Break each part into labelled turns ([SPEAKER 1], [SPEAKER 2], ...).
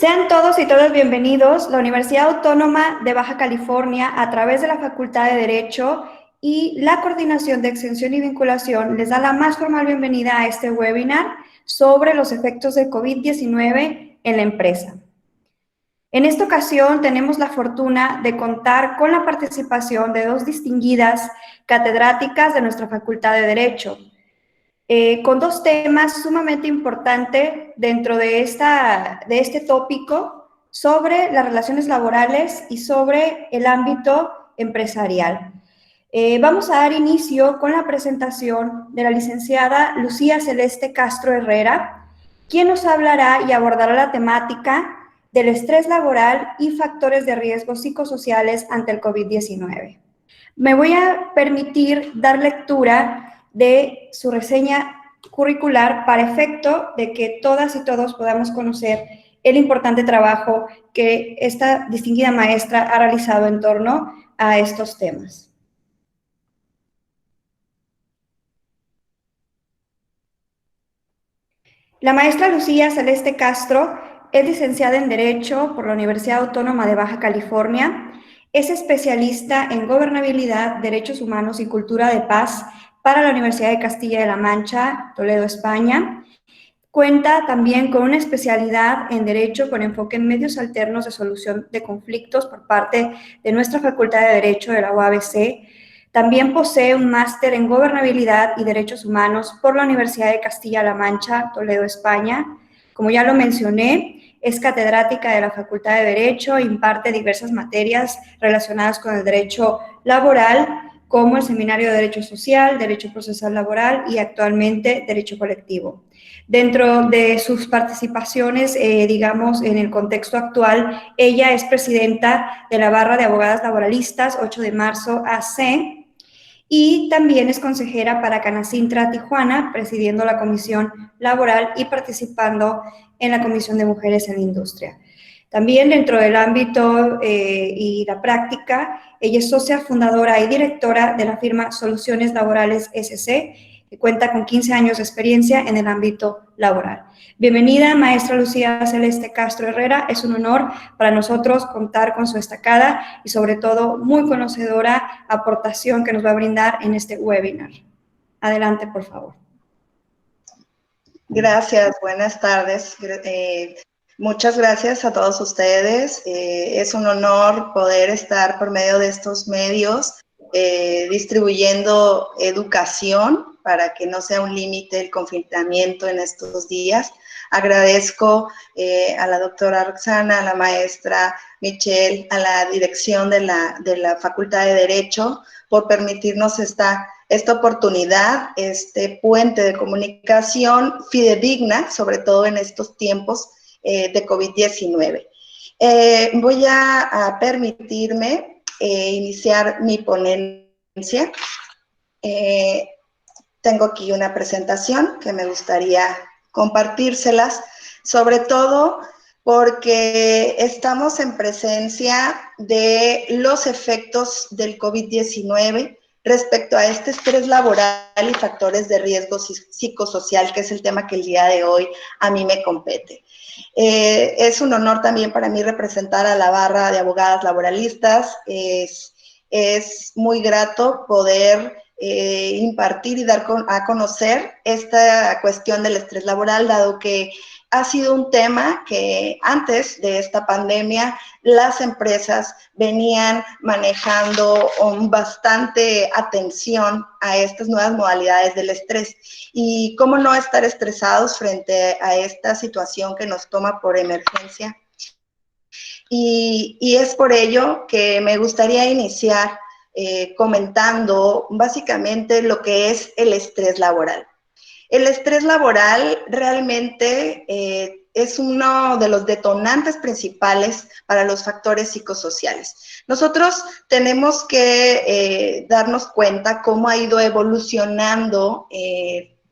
[SPEAKER 1] Sean todos y todas bienvenidos. La Universidad Autónoma de Baja California, a través de la Facultad de Derecho y la Coordinación de Extensión y Vinculación, les da la más formal bienvenida a este webinar sobre los efectos de COVID-19 en la empresa. En esta ocasión tenemos la fortuna de contar con la participación de dos distinguidas catedráticas de nuestra Facultad de Derecho, con dos temas sumamente importantes dentro de este tópico sobre las relaciones laborales y sobre el ámbito empresarial. Vamos a dar inicio con la presentación de la licenciada Lucía Celeste Castro Herrera, quien nos hablará y abordará la temática del estrés laboral y factores de riesgo psicosociales ante el COVID-19. Me voy a permitir dar lectura de su reseña curricular para efecto de que todas y todos podamos conocer el importante trabajo que esta distinguida maestra ha realizado en torno a estos temas. La maestra Lucía Celeste Castro es licenciada en Derecho por la Universidad Autónoma de Baja California, es especialista en gobernabilidad, derechos humanos y cultura de paz para la Universidad de Castilla de la Mancha, Toledo, España. Cuenta también con una especialidad en Derecho con enfoque en medios alternos de solución de conflictos por parte de nuestra Facultad de Derecho de la UABC. También posee un máster en Gobernabilidad y Derechos Humanos por la Universidad de Castilla-La Mancha, Toledo, España. Como ya lo mencioné, es catedrática de la Facultad de Derecho e imparte diversas materias relacionadas con el derecho laboral, como el Seminario de Derecho Social, Derecho Procesal Laboral y actualmente Derecho Colectivo. Dentro de sus participaciones, digamos, en el contexto actual, ella es presidenta de la Barra de Abogadas Laboralistas 8 de marzo AC, y también es consejera para Canacintra Tijuana, presidiendo la Comisión Laboral y participando en la Comisión de Mujeres en la Industria. También dentro del ámbito y la práctica, ella es socia fundadora y directora de la firma Soluciones Laborales SC, que cuenta con 15 años de experiencia en el ámbito laboral. Bienvenida, maestra Lucía Celeste Castro Herrera. Es un honor para nosotros contar con su destacada y sobre todo muy conocedora aportación que nos va a brindar en este webinar. Adelante, por favor.
[SPEAKER 2] Gracias, buenas tardes. Muchas gracias a todos ustedes. Es un honor poder estar por medio de estos medios distribuyendo educación para que no sea un límite el confinamiento en estos días. Agradezco a la doctora Roxana, a la maestra Michelle, a la dirección de la Facultad de Derecho por permitirnos esta oportunidad, este puente de comunicación fidedigna, sobre todo en estos tiempos de COVID-19. Voy a permitirme iniciar mi ponencia. Tengo aquí una presentación que me gustaría compartírselas, sobre todo porque estamos en presencia de los efectos del COVID-19 respecto a este estrés laboral y factores de riesgo psicosocial, que es el tema que el día de hoy a mí me compete. Es un honor también para mí representar a la barra de abogadas laboralistas. Es muy grato poder impartir y dar a conocer esta cuestión del estrés laboral, dado que ha sido un tema que antes de esta pandemia las empresas venían manejando con bastante atención a estas nuevas modalidades del estrés. Y cómo no estar estresados frente a esta situación que nos toma por emergencia. Y es por ello que me gustaría iniciar comentando básicamente lo que es el estrés laboral. El estrés laboral realmente es uno de los detonantes principales para los factores psicosociales. Nosotros tenemos que darnos cuenta cómo ha ido evolucionando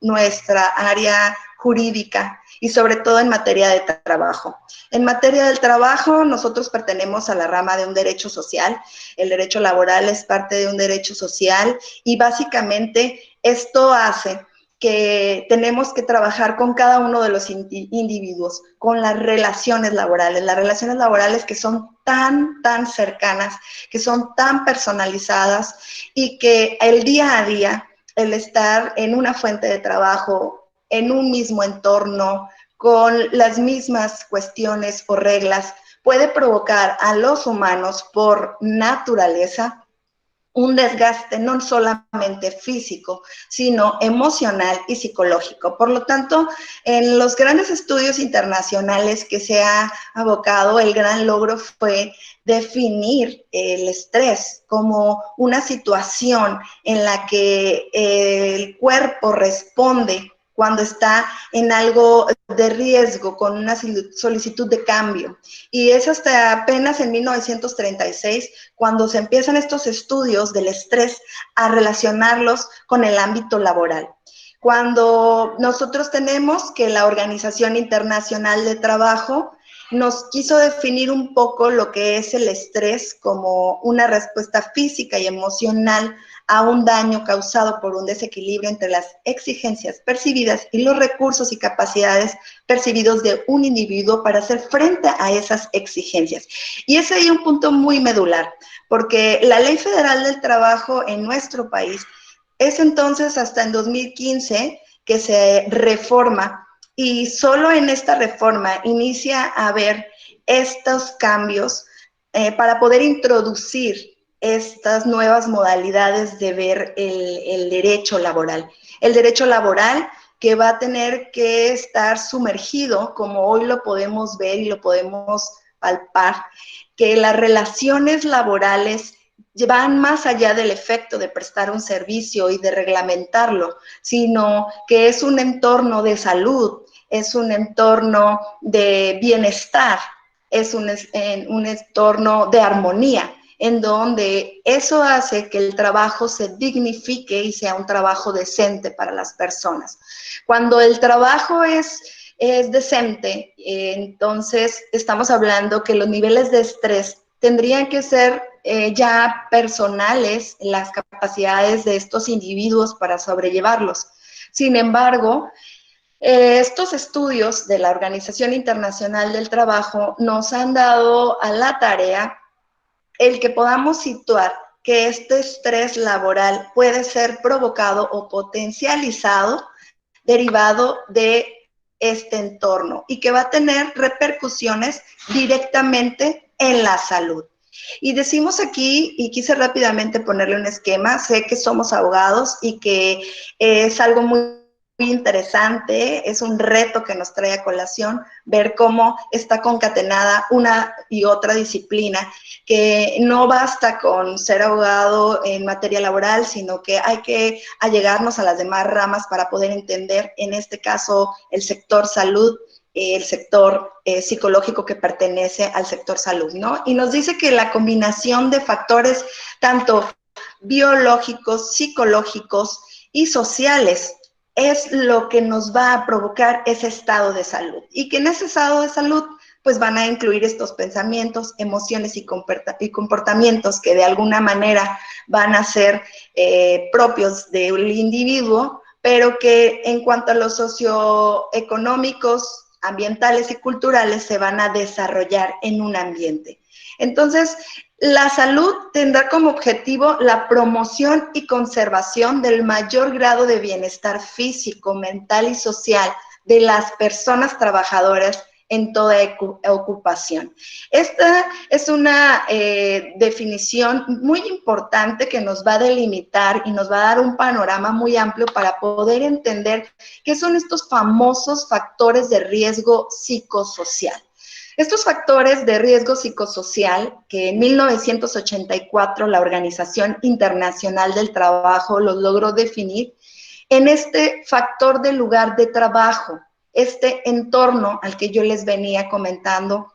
[SPEAKER 2] nuestra área jurídica y sobre todo en materia de trabajo. En materia del trabajo, nosotros pertenecemos a la rama de un derecho social. El derecho laboral es parte de un derecho social y básicamente esto hace que tenemos que trabajar con cada uno de los individuos, con las relaciones laborales que son tan cercanas, que son tan personalizadas y que el día a día, el estar en una fuente de trabajo, en un mismo entorno, con las mismas cuestiones o reglas, puede provocar a los humanos por naturaleza un desgaste no solamente físico, sino emocional y psicológico. Por lo tanto, en los grandes estudios internacionales que se ha abocado, el gran logro fue definir el estrés como una situación en la que el cuerpo responde cuando está en algo de riesgo, con una solicitud de cambio. Y es hasta apenas en 1936 cuando se empiezan estos estudios del estrés a relacionarlos con el ámbito laboral. Cuando nosotros tenemos que la Organización Internacional de Trabajo nos quiso definir un poco lo que es el estrés como una respuesta física y emocional a un daño causado por un desequilibrio entre las exigencias percibidas y los recursos y capacidades percibidos de un individuo para hacer frente a esas exigencias. Y es ahí un punto muy medular, porque la Ley Federal del Trabajo en nuestro país es entonces hasta en 2015 que se reforma y solo en esta reforma inicia a haber estos cambios para poder introducir estas nuevas modalidades de ver el derecho laboral. El derecho laboral que va a tener que estar sumergido, como hoy lo podemos ver y lo podemos palpar, que las relaciones laborales van más allá del efecto de prestar un servicio y de reglamentarlo, sino que es un entorno de salud, es un entorno de bienestar, es un entorno de armonía, en donde eso hace que el trabajo se dignifique y sea un trabajo decente para las personas. Cuando el trabajo es decente, entonces estamos hablando que los niveles de estrés tendrían que ser ya personales, las capacidades de estos individuos para sobrellevarlos. Sin embargo, estos estudios de la Organización Internacional del Trabajo nos han dado a la tarea el que podamos situar que este estrés laboral puede ser provocado o potencializado derivado de este entorno y que va a tener repercusiones directamente en la salud. Y decimos aquí, y quise rápidamente ponerle un esquema, sé que somos abogados y que es algo muy interesante, es un reto que nos trae a colación ver cómo está concatenada una y otra disciplina, que no basta con ser abogado en materia laboral, sino que hay que allegarnos a las demás ramas para poder entender, en este caso, el sector salud, el sector psicológico que pertenece al sector salud, ¿no? Y nos dice que la combinación de factores tanto biológicos, psicológicos y sociales es lo que nos va a provocar ese estado de salud. Y que en ese estado de salud pues van a incluir estos pensamientos, emociones y comportamientos que de alguna manera van a ser propios del individuo, pero que en cuanto a los socioeconómicos, ambientales y culturales se van a desarrollar en un ambiente. Entonces, la salud tendrá como objetivo la promoción y conservación del mayor grado de bienestar físico, mental y social de las personas trabajadoras en toda ocupación. Esta es una definición muy importante que nos va a delimitar y nos va a dar un panorama muy amplio para poder entender qué son estos famosos factores de riesgo psicosocial. Estos factores de riesgo psicosocial, que en 1984 la Organización Internacional del Trabajo los logró definir, en este factor del lugar de trabajo, este entorno al que yo les venía comentando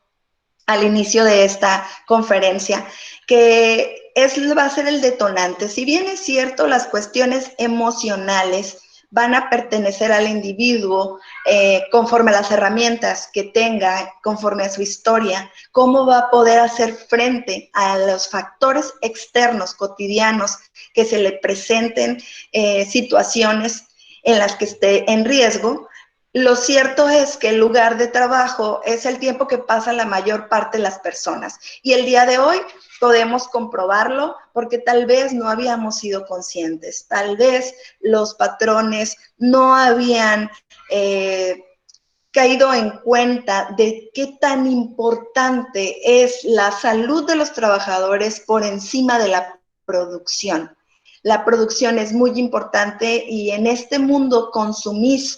[SPEAKER 2] al inicio de esta conferencia, que va a ser el detonante. Si bien es cierto, las cuestiones emocionales van a pertenecer al individuo conforme a las herramientas que tenga, conforme a su historia, cómo va a poder hacer frente a los factores externos cotidianos que se le presenten situaciones. en las que esté en riesgo, lo cierto es que el lugar de trabajo es el tiempo que pasa la mayor parte de las personas. Y el día de hoy podemos comprobarlo porque tal vez no habíamos sido conscientes, tal vez los patrones no habían caído en cuenta de qué tan importante es la salud de los trabajadores por encima de la producción. La producción es muy importante y en este mundo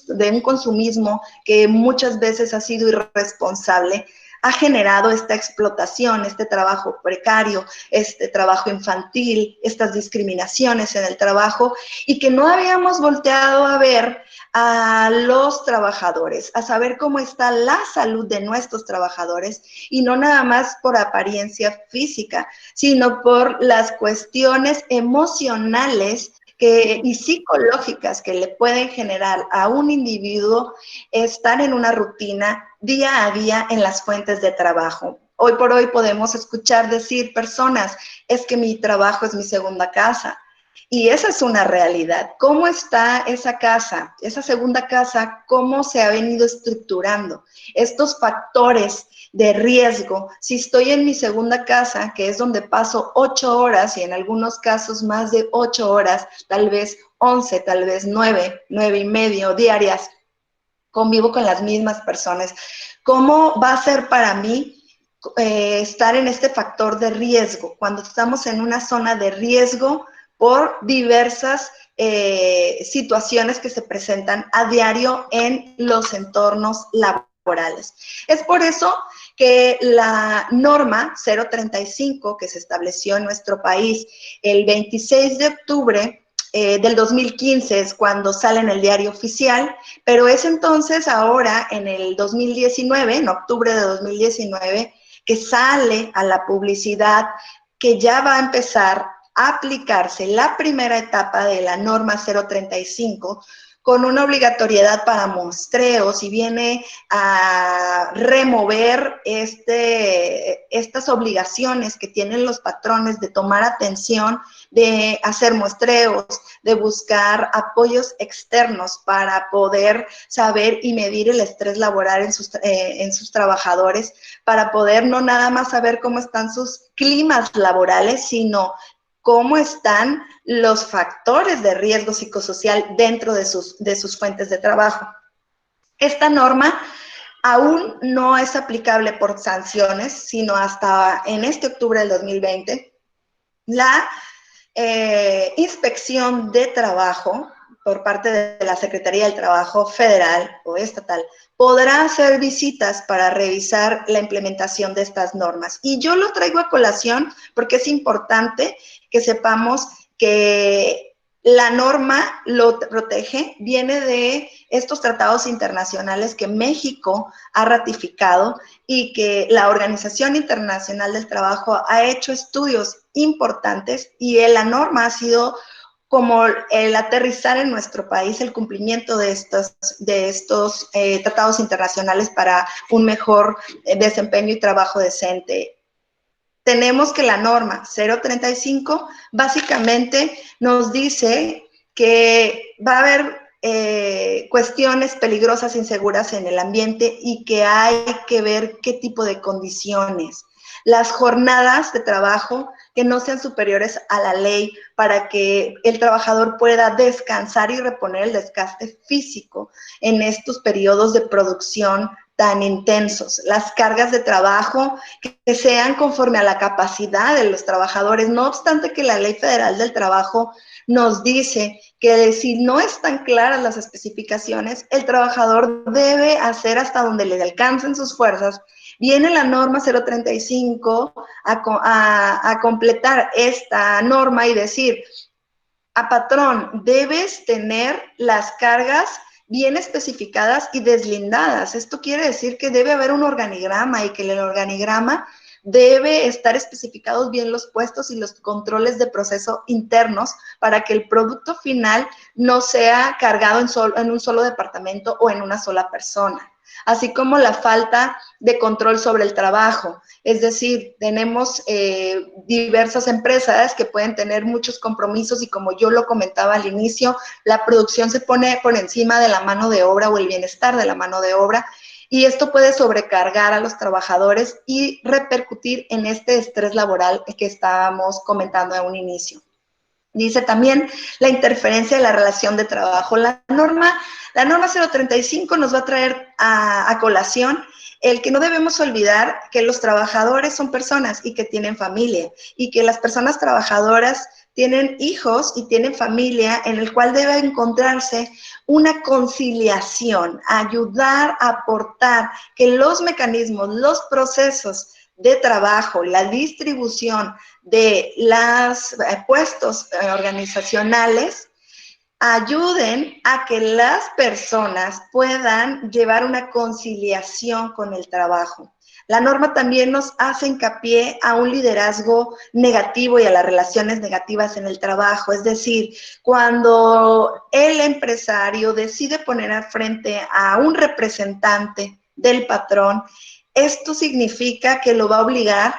[SPEAKER 2] de un consumismo que muchas veces ha sido irresponsable, ha generado esta explotación, este trabajo precario, este trabajo infantil, estas discriminaciones en el trabajo y que no habíamos volteado a ver a los trabajadores, a saber cómo está la salud de nuestros trabajadores y no nada más por apariencia física, sino por las cuestiones emocionales y psicológicas que le pueden generar a un individuo estar en una rutina día a día en las fuentes de trabajo. Hoy por hoy podemos escuchar decir personas, es que mi trabajo es mi segunda casa. Y esa es una realidad. ¿Cómo está esa casa, esa segunda casa? ¿Cómo se ha venido estructurando? Estos factores de riesgo. Si estoy en mi segunda casa, que es donde paso 8 horas y en algunos casos más de 8 horas, tal vez 11, tal vez 9, 9 y medio diarias, convivo con las mismas personas. ¿Cómo va a ser para mí estar en este factor de riesgo? Cuando estamos en una zona de riesgo por diversas situaciones que se presentan a diario en los entornos laborales. Es por eso que la norma 035 que se estableció en nuestro país el 26 de octubre del 2015 es cuando sale en el diario oficial, pero es entonces ahora en el 2019, en octubre de 2019, que sale a la publicidad que ya va a empezar a aplicarse la primera etapa de la norma 035 con una obligatoriedad para muestreos y viene a remover estas obligaciones que tienen los patrones de tomar atención, de hacer muestreos, de buscar apoyos externos para poder saber y medir el estrés laboral en sus trabajadores, para poder no nada más saber cómo están sus climas laborales, sino cómo están los factores de riesgo psicosocial dentro de sus fuentes de trabajo. Esta norma aún no es aplicable por sanciones, sino hasta en este octubre del 2020. La inspección de trabajo por parte de la Secretaría del Trabajo Federal o estatal podrá hacer visitas para revisar la implementación de estas normas. Y yo lo traigo a colación porque es importante que sepamos que la norma lo protege, viene de estos tratados internacionales que México ha ratificado y que la Organización Internacional del Trabajo ha hecho estudios importantes y la norma ha sido como el aterrizar en nuestro país el cumplimiento de estos tratados internacionales para un mejor desempeño y trabajo decente. Tenemos que la norma 035 básicamente nos dice que va a haber cuestiones peligrosas, inseguras en el ambiente y que hay que ver qué tipo de condiciones. Las jornadas de trabajo que no sean superiores a la ley para que el trabajador pueda descansar y reponer el desgaste físico en estos periodos de producción tan intensos, las cargas de trabajo que sean conforme a la capacidad de los trabajadores, no obstante que la Ley Federal del Trabajo nos dice que si no están claras las especificaciones, el trabajador debe hacer hasta donde le alcancen sus fuerzas. Viene la norma 035 a completar esta norma y decir, a patrón, debes tener las cargas bien especificadas y deslindadas. Esto quiere decir que debe haber un organigrama y que en el organigrama debe estar especificados bien los puestos y los controles de proceso internos para que el producto final no sea cargado en un solo departamento o en una sola persona. Así como la falta de control sobre el trabajo. Es decir, tenemos diversas empresas que pueden tener muchos compromisos y, como yo lo comentaba al inicio, la producción se pone por encima de la mano de obra o el bienestar de la mano de obra, y esto puede sobrecargar a los trabajadores y repercutir en este estrés laboral que estábamos comentando a un inicio. Dice también la interferencia de la relación de trabajo. La norma 035 nos va a traer a colación el que no debemos olvidar que los trabajadores son personas y que tienen familia, y que las personas trabajadoras tienen hijos y tienen familia, en el cual debe encontrarse una conciliación, ayudar a aportar que los mecanismos, los procesos de trabajo, la distribución de los puestos organizacionales ayuden a que las personas puedan llevar una conciliación con el trabajo. La norma también nos hace hincapié a un liderazgo negativo y a las relaciones negativas en el trabajo. Es decir, cuando el empresario decide poner al frente a un representante del patrón, esto significa que lo va a obligar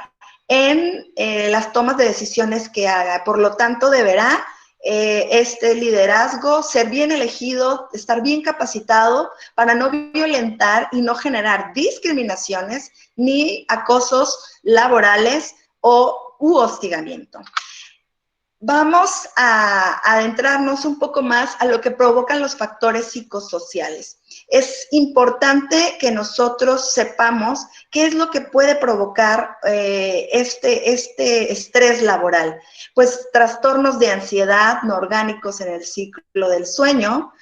[SPEAKER 2] en las tomas de decisiones que haga. Por lo tanto, deberá este liderazgo ser bien elegido, estar bien capacitado para no violentar y no generar discriminaciones ni acosos laborales u hostigamiento. Vamos a adentrarnos un poco más a lo que provocan los factores psicosociales. Es importante que nosotros sepamos qué es lo que puede provocar este estrés laboral. Pues trastornos de ansiedad no orgánicos en el ciclo del sueño,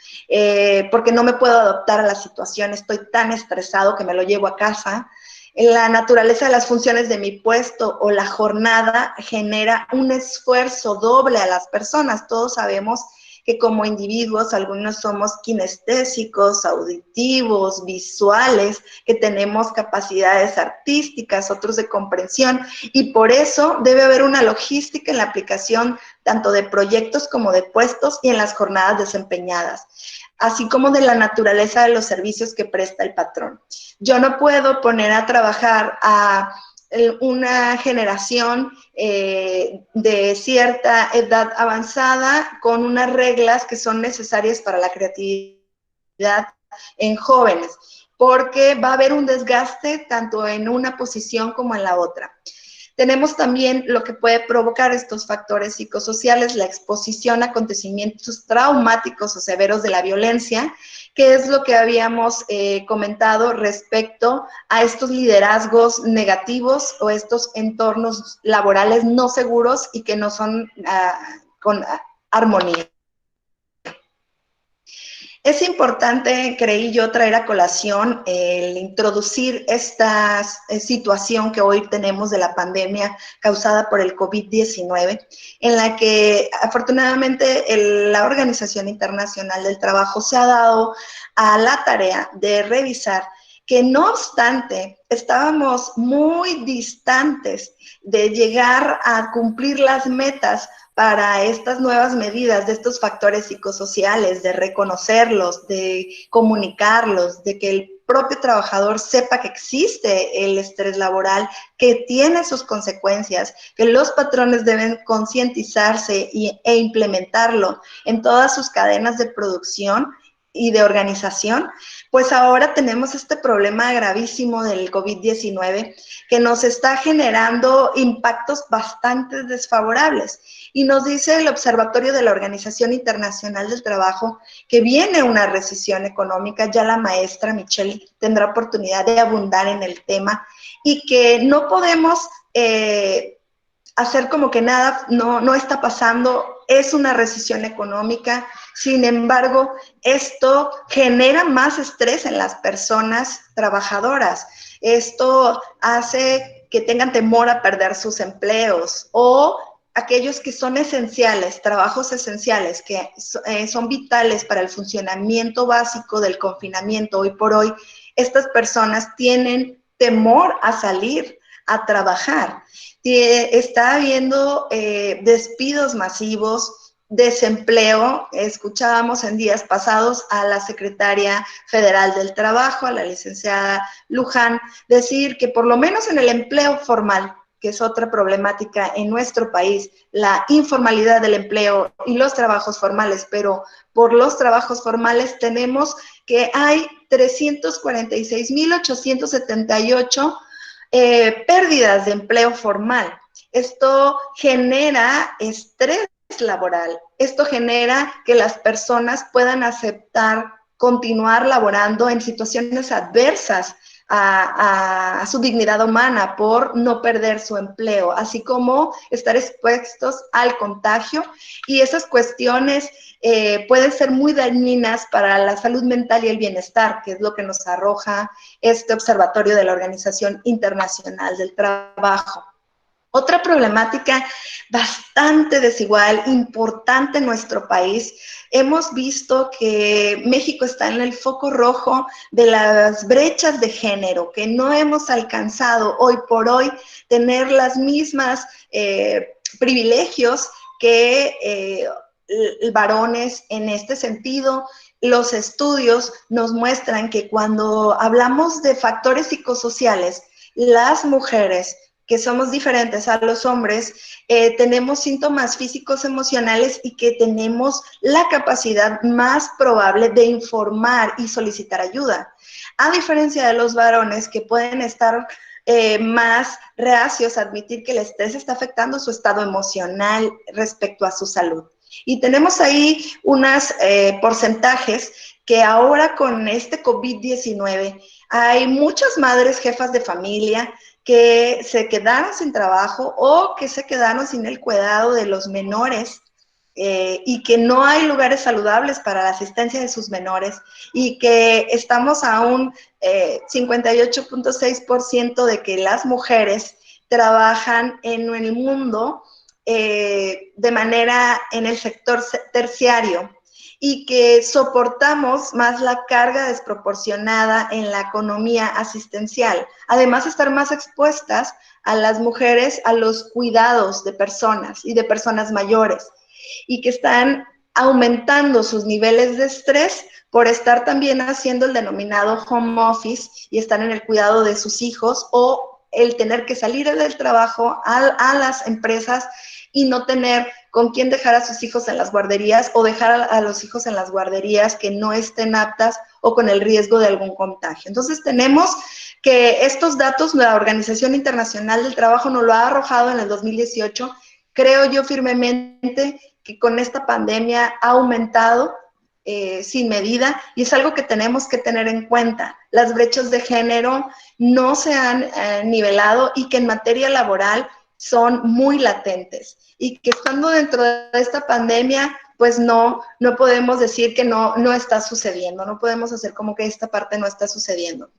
[SPEAKER 2] porque no me puedo adaptar a la situación, estoy tan estresado que me lo llevo a casa. La naturaleza de las funciones de mi puesto o la jornada genera un esfuerzo doble a las personas. Todos sabemos que como individuos, algunos somos kinestésicos, auditivos, visuales, que tenemos capacidades artísticas, otros de comprensión, y por eso debe haber una logística en la aplicación tanto de proyectos como de puestos y en las jornadas desempeñadas, así como de la naturaleza de los servicios que presta el patrón. Yo no puedo poner a trabajar a una generación de cierta edad avanzada con unas reglas que son necesarias para la creatividad en jóvenes, porque va a haber un desgaste tanto en una posición como en la otra. Tenemos también lo que puede provocar estos factores psicosociales, la exposición a acontecimientos traumáticos o severos de la violencia, que es lo que habíamos comentado respecto a estos liderazgos negativos o estos entornos laborales no seguros y que no son con armonía. Es importante, creí yo, traer a colación el introducir esta situación que hoy tenemos de la pandemia causada por el COVID-19, en la que afortunadamente la Organización Internacional del Trabajo se ha dado a la tarea de revisar que, no obstante, estábamos muy distantes de llegar a cumplir las metas para estas nuevas medidas de estos factores psicosociales, de reconocerlos, de comunicarlos, de que el propio trabajador sepa que existe el estrés laboral, que tiene sus consecuencias, que los patrones deben concientizarse e implementarlo en todas sus cadenas de producción y de organización. Pues ahora tenemos este problema gravísimo del COVID-19 que nos está generando impactos bastante desfavorables. Y nos dice el Observatorio de la Organización Internacional del Trabajo que viene una recesión económica. Ya la maestra Michelle tendrá oportunidad de abundar en el tema, y que no podemos hacer como que nada no está pasando. Es una recesión económica. Sin embargo, esto genera más estrés en las personas trabajadoras. Esto hace que tengan temor a perder sus empleos, o aquellos que son esenciales, trabajos esenciales, que son vitales para el funcionamiento básico del confinamiento. Hoy por hoy, estas personas tienen temor a salir a trabajar. Está habiendo despidos masivos, desempleo. Escuchábamos en días pasados a la secretaria federal del Trabajo, a la licenciada Luján, decir que por lo menos en el empleo formal, que es otra problemática en nuestro país, la informalidad del empleo y los trabajos formales, pero por los trabajos formales tenemos que hay 346.878 pérdidas de empleo formal. Esto genera estrés laboral. Esto genera que las personas puedan aceptar continuar laborando en situaciones adversas a su dignidad humana por no perder su empleo, así como estar expuestos al contagio. Y esas cuestiones pueden ser muy dañinas para la salud mental y el bienestar, que es lo que nos arroja este observatorio de la Organización Internacional del Trabajo. Otra problemática bastante desigual, importante en nuestro país, hemos visto que México está en el foco rojo de las brechas de género, que no hemos alcanzado hoy por hoy tener las mismas privilegios que varones en este sentido. Los estudios nos muestran que cuando hablamos de factores psicosociales, las mujeres que somos diferentes a los hombres, tenemos síntomas físicos, emocionales y que tenemos la capacidad más probable de informar y solicitar ayuda. A diferencia de los varones que pueden estar más reacios a admitir que el estrés está afectando su estado emocional respecto a su salud. Y tenemos ahí unos porcentajes que ahora con este COVID-19 hay muchas madres jefas de familia que se quedaron sin trabajo o que se quedaron sin el cuidado de los menores y que no hay lugares saludables para la asistencia de sus menores y que estamos a un 58.6% de que las mujeres trabajan en el mundo de manera en el sector terciario y que soportamos más la carga desproporcionada en la economía asistencial. Además, estar más expuestas a las mujeres a los cuidados de personas y de personas mayores y que están aumentando sus niveles de estrés por estar también haciendo el denominado home office y estar en el cuidado de sus hijos o el tener que salir del trabajo a las empresas y no tener con quién dejar a sus hijos en las guarderías o dejar a los hijos en las guarderías que no estén aptas o con el riesgo de algún contagio. Entonces tenemos que estos datos, la Organización Internacional del Trabajo nos lo ha arrojado en el 2018. Creo yo firmemente que con esta pandemia ha aumentado sin medida y es algo que tenemos que tener en cuenta. Las brechas de género no se han nivelado y que en materia laboral son muy latentes y que estando dentro de esta pandemia, pues no podemos decir que no está sucediendo, no podemos hacer como que esta parte no está sucediendo.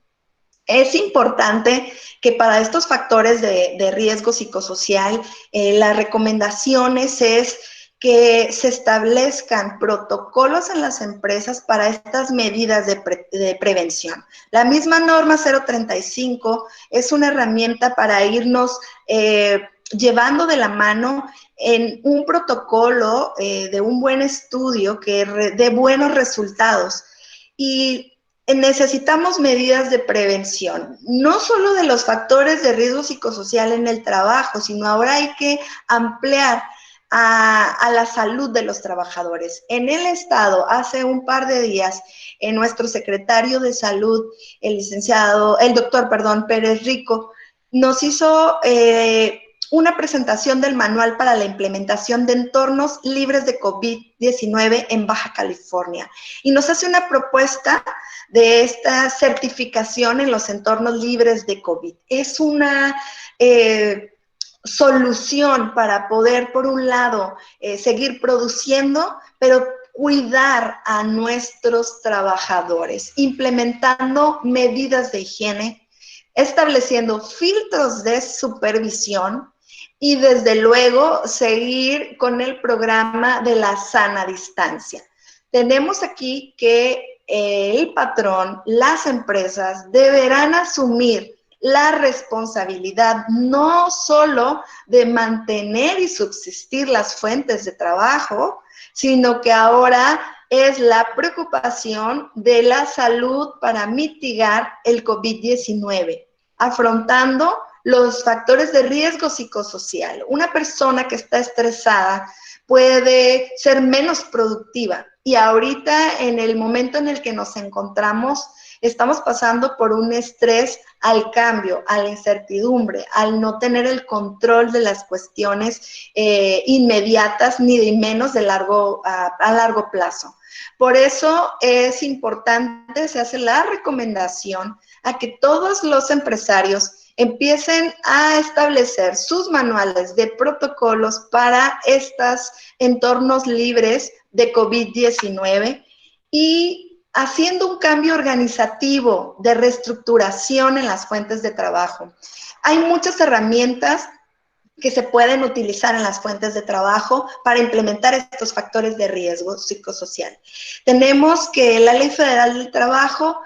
[SPEAKER 2] Es importante que para estos factores de riesgo psicosocial, las recomendaciones es que se establezcan protocolos en las empresas para estas medidas de prevención. La misma norma 035 es una herramienta para irnos llevando de la mano en un protocolo de un buen estudio que dé buenos resultados. Y necesitamos medidas de prevención, no solo de los factores de riesgo psicosocial en el trabajo, sino ahora hay que ampliar a la salud de los trabajadores. En el Estado, hace un par de días, nuestro secretario de Salud, el doctor Pérez Rico, nos hizo una presentación del manual para la implementación de entornos libres de COVID-19 en Baja California. Y nos hace una propuesta de esta certificación en los entornos libres de COVID. Es una solución para poder, por un lado, seguir produciendo, pero cuidar a nuestros trabajadores, implementando medidas de higiene, estableciendo filtros de supervisión y desde luego seguir con el programa de la sana distancia. Tenemos aquí que el patrón, las empresas deberán asumir la responsabilidad no solo de mantener y subsistir las fuentes de trabajo, sino que ahora es la preocupación de la salud para mitigar el COVID-19, afrontando los factores de riesgo psicosocial. Una persona que está estresada puede ser menos productiva y ahorita en el momento en el que nos encontramos estamos pasando por un estrés al cambio, a la incertidumbre, al no tener el control de las cuestiones inmediatas ni de menos a largo plazo. Por eso es importante, se hace la recomendación a que todos los empresarios empiecen a establecer sus manuales de protocolos para estos entornos libres de COVID-19 y haciendo un cambio organizativo de reestructuración en las fuentes de trabajo. Hay muchas herramientas que se pueden utilizar en las fuentes de trabajo para implementar estos factores de riesgo psicosocial. Tenemos que la Ley Federal del Trabajo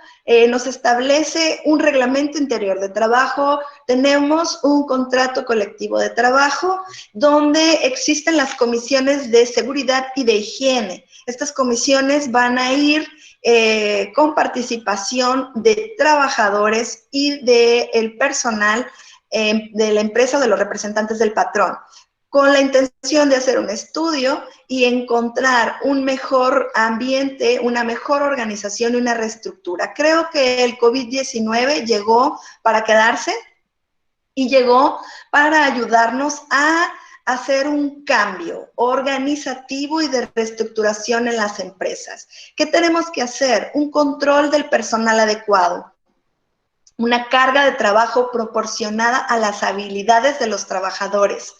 [SPEAKER 2] nos establece un reglamento interior de trabajo, tenemos un contrato colectivo de trabajo donde existen las comisiones de seguridad y de higiene. Estas comisiones van a ir con participación de trabajadores y del personal de la empresa o de los representantes del patrón, con la intención de hacer un estudio y encontrar un mejor ambiente, una mejor organización y una reestructura. Creo que el COVID-19 llegó para quedarse y llegó para ayudarnos a hacer un cambio organizativo y de reestructuración en las empresas. ¿Qué tenemos que hacer? Un control del personal adecuado, una carga de trabajo proporcionada a las habilidades de los trabajadores,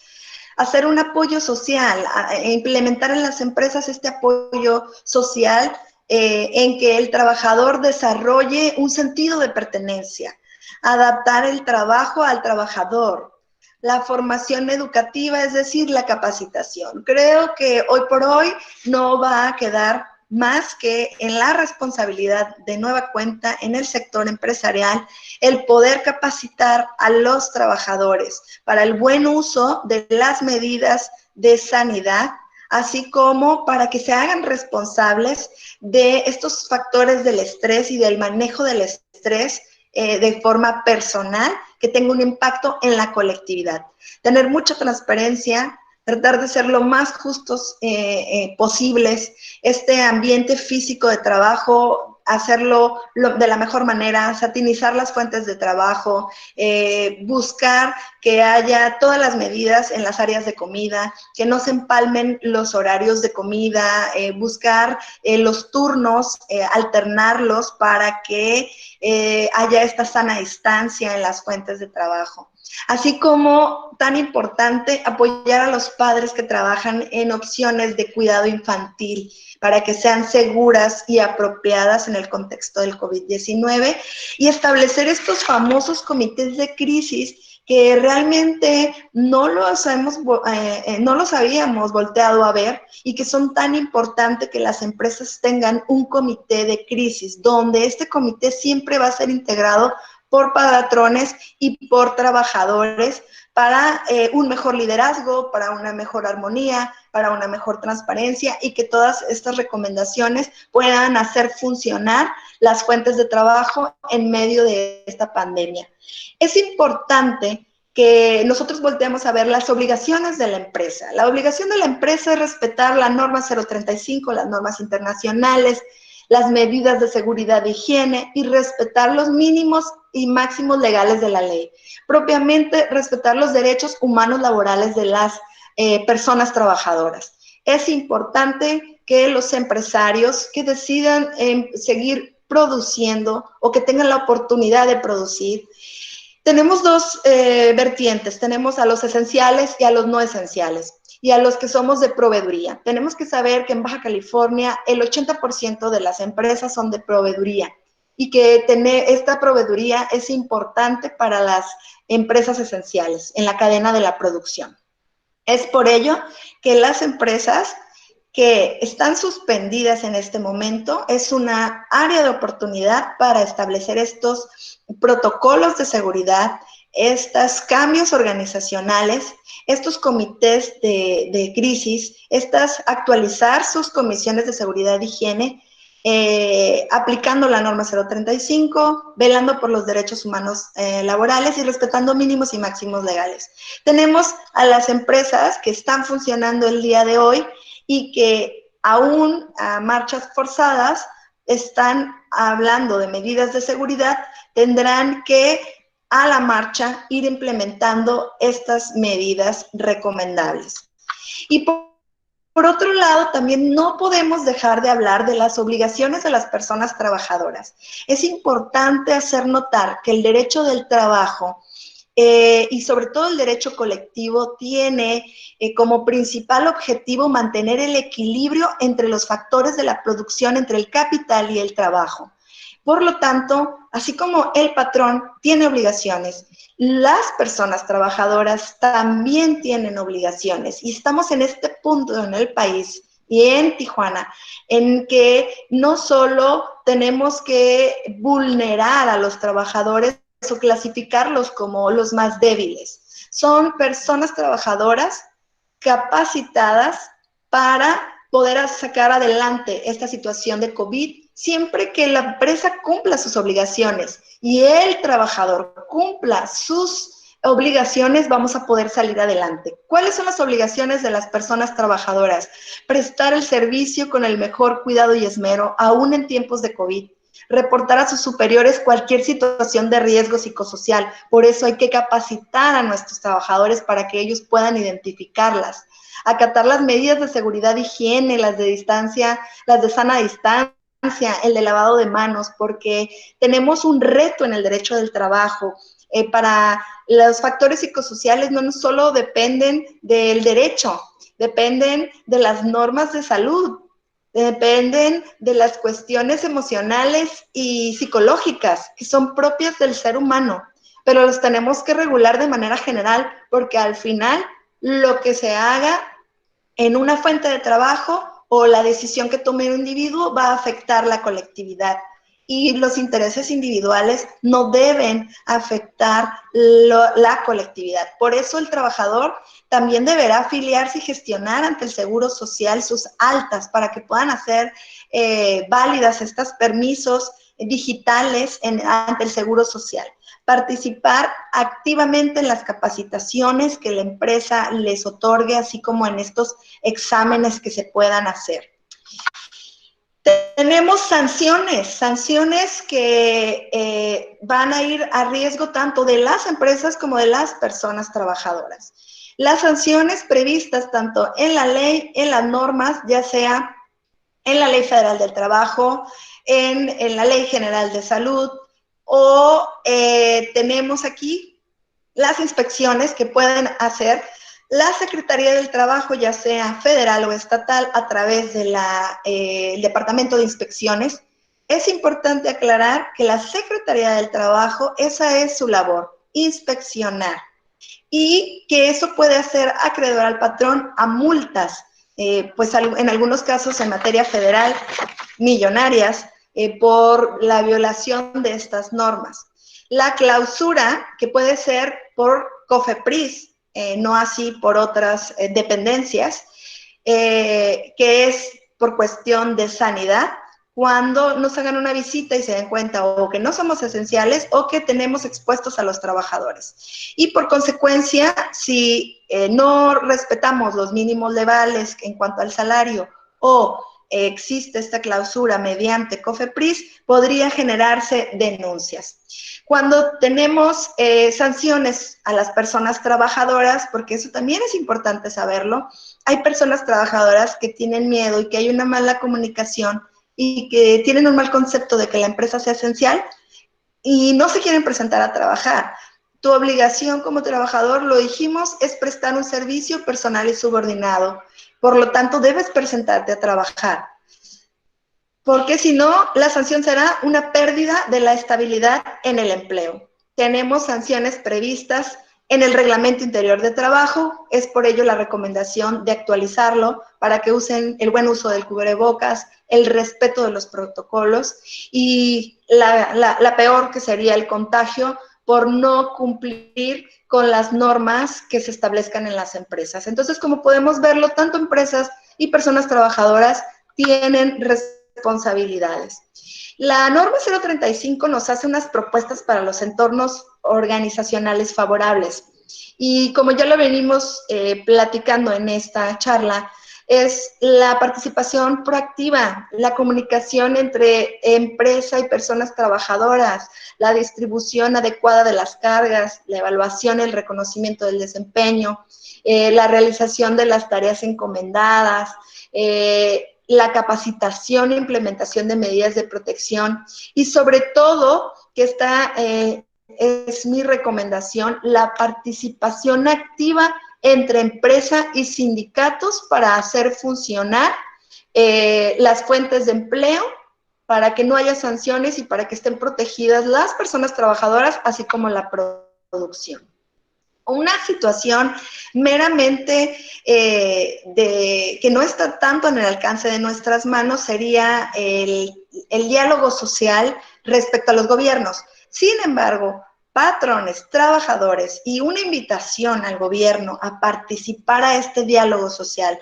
[SPEAKER 2] hacer un apoyo social, implementar en las empresas este apoyo social en que el trabajador desarrolle un sentido de pertenencia, adaptar el trabajo al trabajador, la formación educativa, es decir, la capacitación. Creo que hoy por hoy no va a quedar más que en la responsabilidad de nueva cuenta en el sector empresarial el poder capacitar a los trabajadores para el buen uso de las medidas de sanidad, así como para que se hagan responsables de estos factores del estrés y del manejo del estrés de forma personal que tenga un impacto en la colectividad. Tener mucha transparencia, tratar de ser lo más justos posibles, este ambiente físico de trabajo, hacerlo de la mejor manera, satinizar las fuentes de trabajo, buscar que haya todas las medidas en las áreas de comida, que no se empalmen los horarios de comida, buscar los turnos, alternarlos para que haya esta sana distancia en las fuentes de trabajo. Así como, tan importante, apoyar a los padres que trabajan en opciones de cuidado infantil para que sean seguras y apropiadas en el contexto del COVID-19 y establecer estos famosos comités de crisis que realmente no los habíamos volteado a ver y que son tan importantes que las empresas tengan un comité de crisis, donde este comité siempre va a ser integrado por patrones y por trabajadores para un mejor liderazgo, para una mejor armonía, para una mejor transparencia y que todas estas recomendaciones puedan hacer funcionar las fuentes de trabajo en medio de esta pandemia. Es importante que nosotros volteemos a ver las obligaciones de la empresa. La obligación de la empresa es respetar la norma 035, las normas internacionales, las medidas de seguridad e higiene y respetar los mínimos y máximos legales de la ley. Propiamente, respetar los derechos humanos laborales de las personas trabajadoras. Es importante que los empresarios que decidan seguir produciendo o que tengan la oportunidad de producir. Tenemos dos vertientes, tenemos a los esenciales y a los no esenciales, y a los que somos de proveeduría. Tenemos que saber que en Baja California el 80% de las empresas son de proveeduría y que esta proveeduría es importante para las empresas esenciales en la cadena de la producción. Es por ello que las empresas que están suspendidas en este momento, es una área de oportunidad para establecer estos protocolos de seguridad, estos cambios organizacionales, estos comités de crisis, actualizar sus comisiones de seguridad e higiene, aplicando la norma 035, velando por los derechos humanos laborales y respetando mínimos y máximos legales. Tenemos a las empresas que están funcionando el día de hoy y que aún a marchas forzadas están hablando de medidas de seguridad, tendrán que a la marcha ir implementando estas medidas recomendables. Y por otro lado, también no podemos dejar de hablar de las obligaciones de las personas trabajadoras. Es importante hacer notar que el derecho del trabajo y sobre todo el derecho colectivo tiene como principal objetivo mantener el equilibrio entre los factores de la producción, entre el capital y el trabajo. Por lo tanto, así como el patrón tiene obligaciones, las personas trabajadoras también tienen obligaciones. Y estamos en este punto en el país y en Tijuana, en que no solo tenemos que vulnerar a los trabajadores o clasificarlos como los más débiles. Son personas trabajadoras capacitadas para poder sacar adelante esta situación de COVID, siempre que la empresa cumpla sus obligaciones y el trabajador cumpla sus obligaciones, vamos a poder salir adelante. ¿Cuáles son las obligaciones de las personas trabajadoras? Prestar el servicio con el mejor cuidado y esmero, aún en tiempos de COVID. Reportar a sus superiores cualquier situación de riesgo psicosocial. Por eso hay que capacitar a nuestros trabajadores para que ellos puedan identificarlas. Acatar las medidas de seguridad, higiene, las de distancia, las de sana distancia, el de lavado de manos, porque tenemos un reto en el derecho del trabajo. Para los factores psicosociales no solo dependen del derecho, dependen de las normas de salud, dependen de las cuestiones emocionales y psicológicas que son propias del ser humano, pero los tenemos que regular de manera general porque al final lo que se haga en una fuente de trabajo o la decisión que tome un individuo va a afectar la colectividad. Y los intereses individuales no deben afectar la colectividad. Por eso el trabajador también deberá afiliarse y gestionar ante el Seguro Social sus altas para que puedan hacer válidas estos permisos digitales ante el Seguro Social. Participar activamente en las capacitaciones que la empresa les otorgue, así como en estos exámenes que se puedan hacer. Tenemos sanciones que van a ir a riesgo tanto de las empresas como de las personas trabajadoras. Las sanciones previstas tanto en la ley, en las normas, ya sea en la Ley Federal del Trabajo, en la Ley General de Salud, o tenemos aquí las inspecciones que pueden hacer la Secretaría del Trabajo, ya sea federal o estatal, a través de el Departamento de Inspecciones. Es importante aclarar que la Secretaría del Trabajo, esa es su labor, inspeccionar. Y que eso puede hacer acreedor al patrón a multas, pues en algunos casos en materia federal, millonarias, por la violación de estas normas. La clausura, que puede ser por COFEPRIS, no así por otras dependencias, que es por cuestión de sanidad, cuando nos hagan una visita y se den cuenta o que no somos esenciales o que tenemos expuestos a los trabajadores. Y por consecuencia, si no respetamos los mínimos legales en cuanto al salario o existe esta clausura mediante COFEPRIS, podría generarse denuncias. Cuando tenemos sanciones a las personas trabajadoras, porque eso también es importante saberlo, hay personas trabajadoras que tienen miedo y que hay una mala comunicación y que tienen un mal concepto de que la empresa sea esencial y no se quieren presentar a trabajar. Tu obligación como trabajador, lo dijimos, es prestar un servicio personal y subordinado. Por lo tanto, debes presentarte a trabajar. Porque si no, la sanción será una pérdida de la estabilidad en el empleo. Tenemos sanciones previstas en el reglamento interior de trabajo. Es por ello la recomendación de actualizarlo para que usen el buen uso del cubrebocas, el respeto de los protocolos y la peor, que sería el contagio por no cumplir con las normas que se establezcan en las empresas. Entonces, como podemos verlo, tanto empresas y personas trabajadoras tienen responsabilidades. La norma 035 nos hace unas propuestas para los entornos organizacionales favorables. Y como ya lo venimos platicando en esta charla, es la participación proactiva, la comunicación entre empresa y personas trabajadoras, la distribución adecuada de las cargas, la evaluación y el reconocimiento del desempeño, la realización de las tareas encomendadas, la capacitación e implementación de medidas de protección y sobre todo, que esta es mi recomendación, la participación activa entre empresa y sindicatos para hacer funcionar las fuentes de empleo, para que no haya sanciones y para que estén protegidas las personas trabajadoras, así como la producción. Una situación meramente que no está tanto en el alcance de nuestras manos sería el diálogo social respecto a los gobiernos. Sin embargo, patrones, trabajadores y una invitación al gobierno a participar a este diálogo social.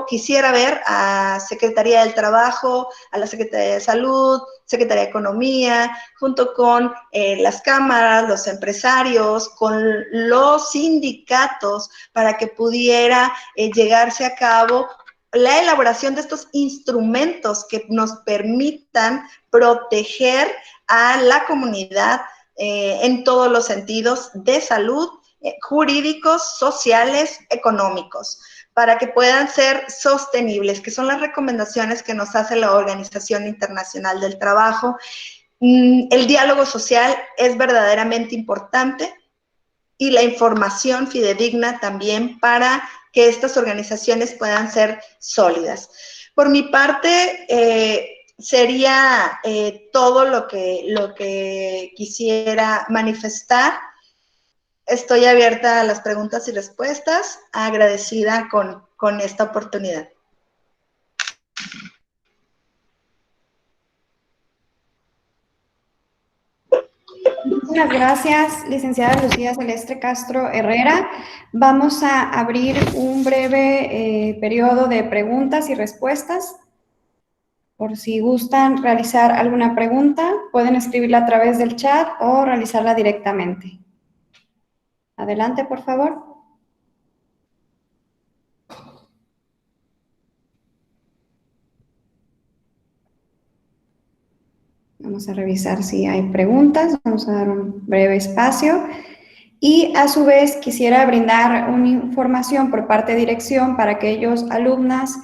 [SPEAKER 2] Quisiera ver a Secretaría del Trabajo, a la Secretaría de Salud, Secretaría de Economía, junto con las cámaras, los empresarios, con los sindicatos, para que pudiera llegarse a cabo la elaboración de estos instrumentos que nos permitan proteger a la comunidad en todos los sentidos de salud, jurídicos, sociales, económicos, para que puedan ser sostenibles, que son las recomendaciones que nos hace la Organización Internacional del Trabajo. El diálogo social es verdaderamente importante y la información fidedigna también para que estas organizaciones puedan ser sólidas. Por mi parte, sería todo lo que quisiera manifestar. Estoy abierta a las preguntas y respuestas, agradecida con esta oportunidad.
[SPEAKER 1] Muchas gracias, licenciada Lucía Celeste Castro Herrera. Vamos a abrir un breve periodo de preguntas y respuestas. Por si gustan realizar alguna pregunta, pueden escribirla a través del chat o realizarla directamente. Adelante, por favor. Vamos a revisar si hay preguntas. Vamos a dar un breve espacio. Y a su vez quisiera brindar una información por parte de dirección para aquellos alumnas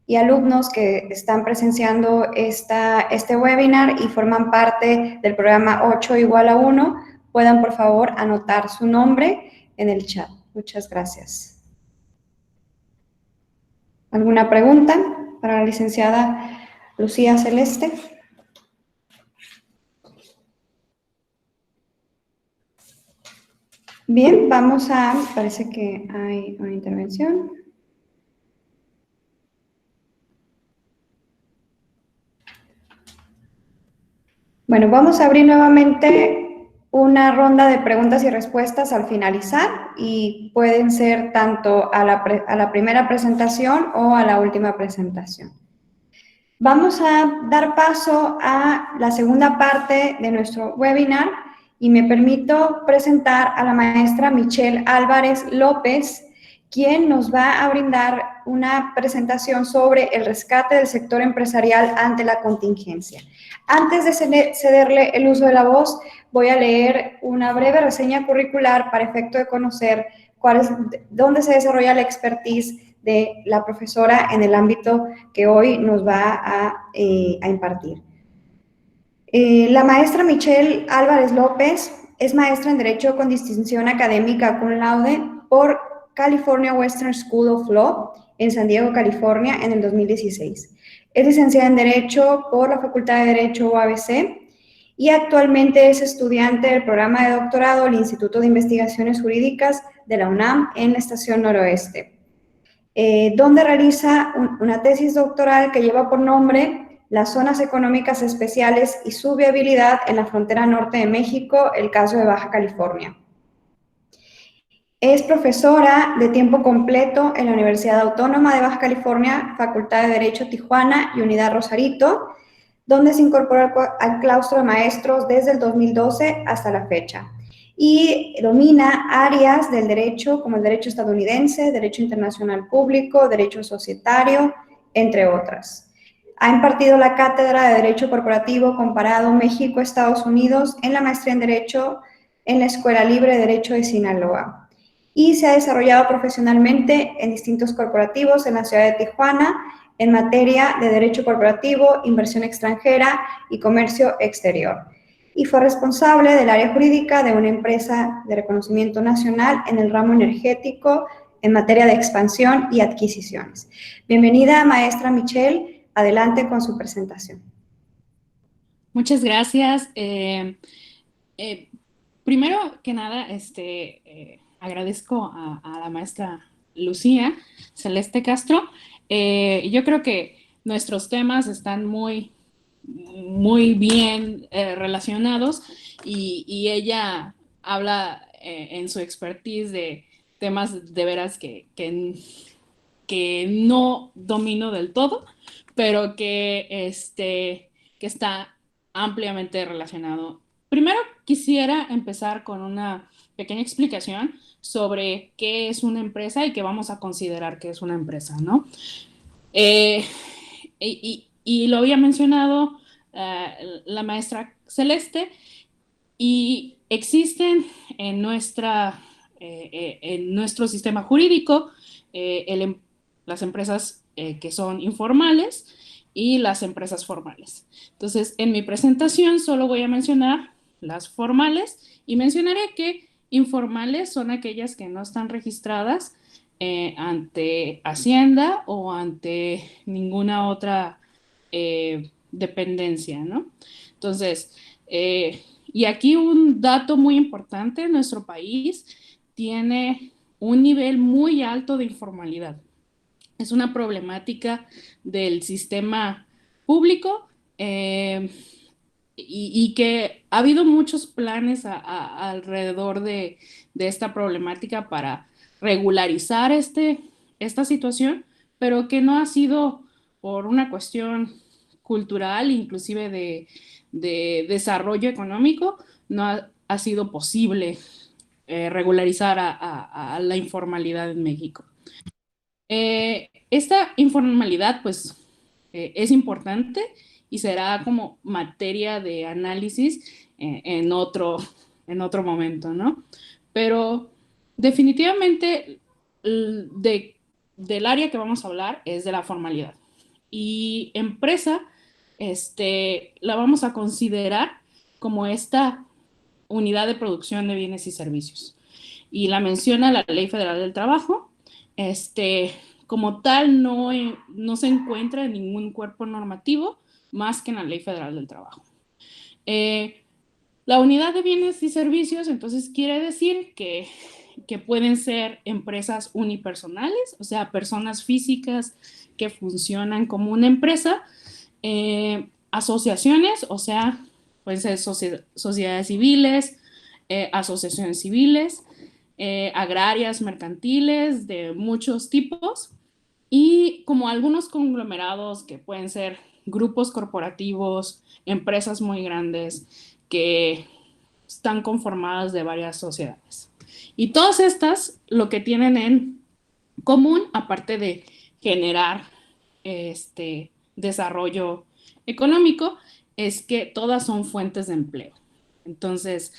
[SPEAKER 1] y alumnos que están presenciando este webinar y forman parte del programa 8 igual a 1, puedan por favor anotar su nombre en el chat. Muchas gracias. ¿Alguna pregunta para la licenciada Lucía Celeste? Bien, parece que hay una intervención. Bueno, vamos a abrir nuevamente una ronda de preguntas y respuestas al finalizar y pueden ser tanto a la primera presentación o a la última presentación. Vamos a dar paso a la segunda parte de nuestro webinar y me permito presentar a la maestra Michelle Álvarez López, quien nos va a brindar una presentación sobre el rescate del sector empresarial ante la contingencia. Antes de cederle el uso de la voz, voy a leer una breve reseña curricular para efecto de conocer dónde se desarrolla la expertise de la profesora en el ámbito que hoy nos va a impartir. La maestra Michelle Álvarez López es maestra en Derecho con distinción académica cum laude por California Western School of Law en San Diego, California, en el 2016. Es licenciada en Derecho por la Facultad de Derecho UABC y actualmente es estudiante del programa de doctorado del Instituto de Investigaciones Jurídicas de la UNAM en la Estación Noroeste, donde realiza una tesis doctoral que lleva por nombre Las zonas económicas especiales y su viabilidad en la frontera norte de México, el caso de Baja California. Es profesora de tiempo completo en la Universidad Autónoma de Baja California, Facultad de Derecho Tijuana y Unidad Rosarito, donde se incorporó al claustro de maestros desde el 2012 hasta la fecha. Y domina áreas del derecho como el derecho estadounidense, derecho internacional público, derecho societario, entre otras. Ha impartido la cátedra de Derecho Corporativo Comparado México-Estados Unidos en la maestría en Derecho en la Escuela Libre de Derecho de Sinaloa y se ha desarrollado profesionalmente en distintos corporativos en la ciudad de Tijuana en materia de derecho corporativo, inversión extranjera y comercio exterior. Y fue responsable del área jurídica de una empresa de reconocimiento nacional en el ramo energético en materia de expansión y adquisiciones. Bienvenida, maestra Michelle. Adelante con su presentación.
[SPEAKER 3] Muchas gracias. Primero que nada, agradezco a la maestra Lucía Celeste Castro. Yo creo que nuestros temas están muy bien relacionados y ella habla en su expertise de temas de veras que no domino del todo, pero que está ampliamente relacionado. Primero quisiera empezar con una pequeña explicación sobre qué es una empresa y qué vamos a considerar que es una empresa, ¿no? Y lo había mencionado la maestra Celeste, y existen en nuestro sistema jurídico las empresas que son informales y las empresas formales. Entonces, en mi presentación solo voy a mencionar las formales y mencionaré que informales son aquellas que no están registradas ante Hacienda o ante ninguna otra dependencia, ¿no? Entonces, y aquí un dato muy importante: nuestro país tiene un nivel muy alto de informalidad. Es una problemática del sistema público y que ha habido muchos planes alrededor de esta problemática para regularizar esta situación, pero que no ha sido por una cuestión cultural, inclusive de desarrollo económico, no ha sido posible regularizar a la informalidad en México. Esta informalidad, pues, es importante y será como materia de análisis en otro momento, ¿no? Pero definitivamente del área que vamos a hablar es de la formalidad. Y empresa, la vamos a considerar como esta unidad de producción de bienes y servicios. Y la menciona la Ley Federal del Trabajo. Como tal, no se encuentra en ningún cuerpo normativo más que en la Ley Federal del Trabajo. La unidad de bienes y servicios, entonces, quiere decir que pueden ser empresas unipersonales, o sea, personas físicas que funcionan como una empresa, asociaciones, o sea, pueden ser sociedades civiles, asociaciones civiles, agrarias, mercantiles, de muchos tipos, y como algunos conglomerados que pueden ser grupos corporativos, empresas muy grandes que están conformadas de varias sociedades. Y todas estas lo que tienen en común, aparte de generar desarrollo económico, es que todas son fuentes de empleo. Entonces,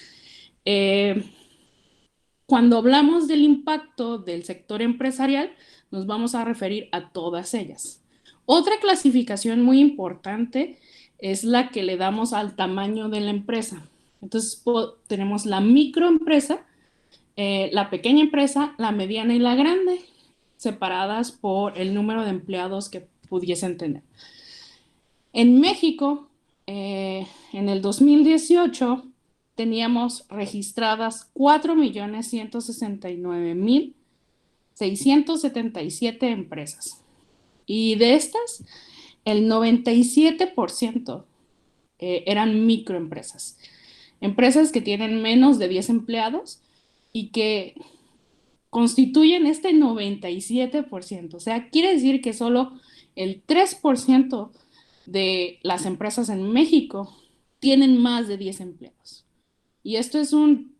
[SPEAKER 3] cuando hablamos del impacto del sector empresarial, nos vamos a referir a todas ellas. Otra clasificación muy importante es la que le damos al tamaño de la empresa. Entonces, tenemos la microempresa, la pequeña empresa, la mediana y la grande, separadas por el número de empleados que pudiesen tener. En México, en el 2018 teníamos registradas 4.169.677 empresas. Y de estas, el 97% eran microempresas. Empresas que tienen menos de 10 empleados y que constituyen este 97%. O sea, quiere decir que solo el 3% de las empresas en México tienen más de 10 empleados. Y esto es un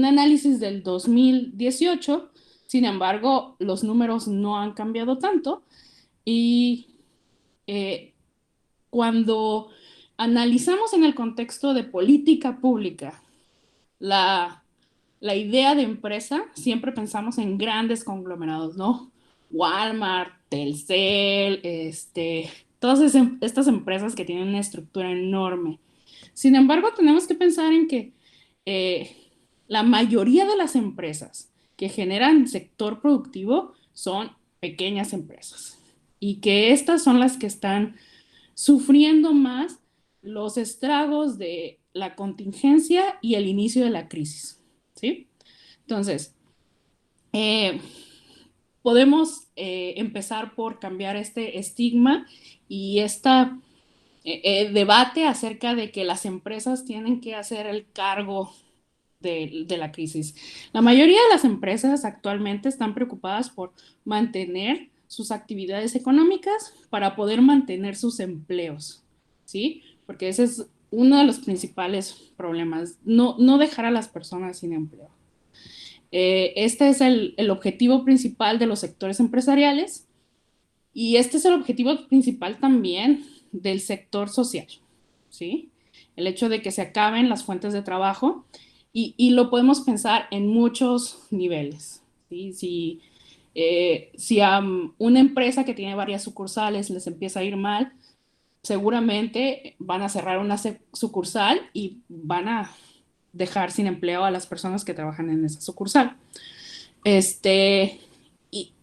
[SPEAKER 3] análisis del 2018. Sin embargo, los números no han cambiado tanto. Y cuando analizamos en el contexto de política pública la idea de empresa, siempre pensamos en grandes conglomerados, ¿no? Walmart, Telcel, todas estas empresas que tienen una estructura enorme. Sin embargo, tenemos que pensar en que la mayoría de las empresas que generan sector productivo son pequeñas empresas y que estas son las que están sufriendo más los estragos de la contingencia y el inicio de la crisis, ¿sí? Entonces, podemos empezar por cambiar este estigma y este debate acerca de que las empresas tienen que hacer el cargo de la crisis. La mayoría de las empresas actualmente están preocupadas por mantener sus actividades económicas para poder mantener sus empleos, ¿sí? Porque ese es uno de los principales problemas, no dejar a las personas sin empleo. Este es el objetivo principal de los sectores empresariales y este es el objetivo principal también del sector social, ¿sí? El hecho de que se acaben las fuentes de trabajo y lo podemos pensar en muchos niveles, ¿sí? Si a una empresa que tiene varias sucursales les empieza a ir mal, seguramente van a cerrar una sucursal y van a dejar sin empleo a las personas que trabajan en esa sucursal.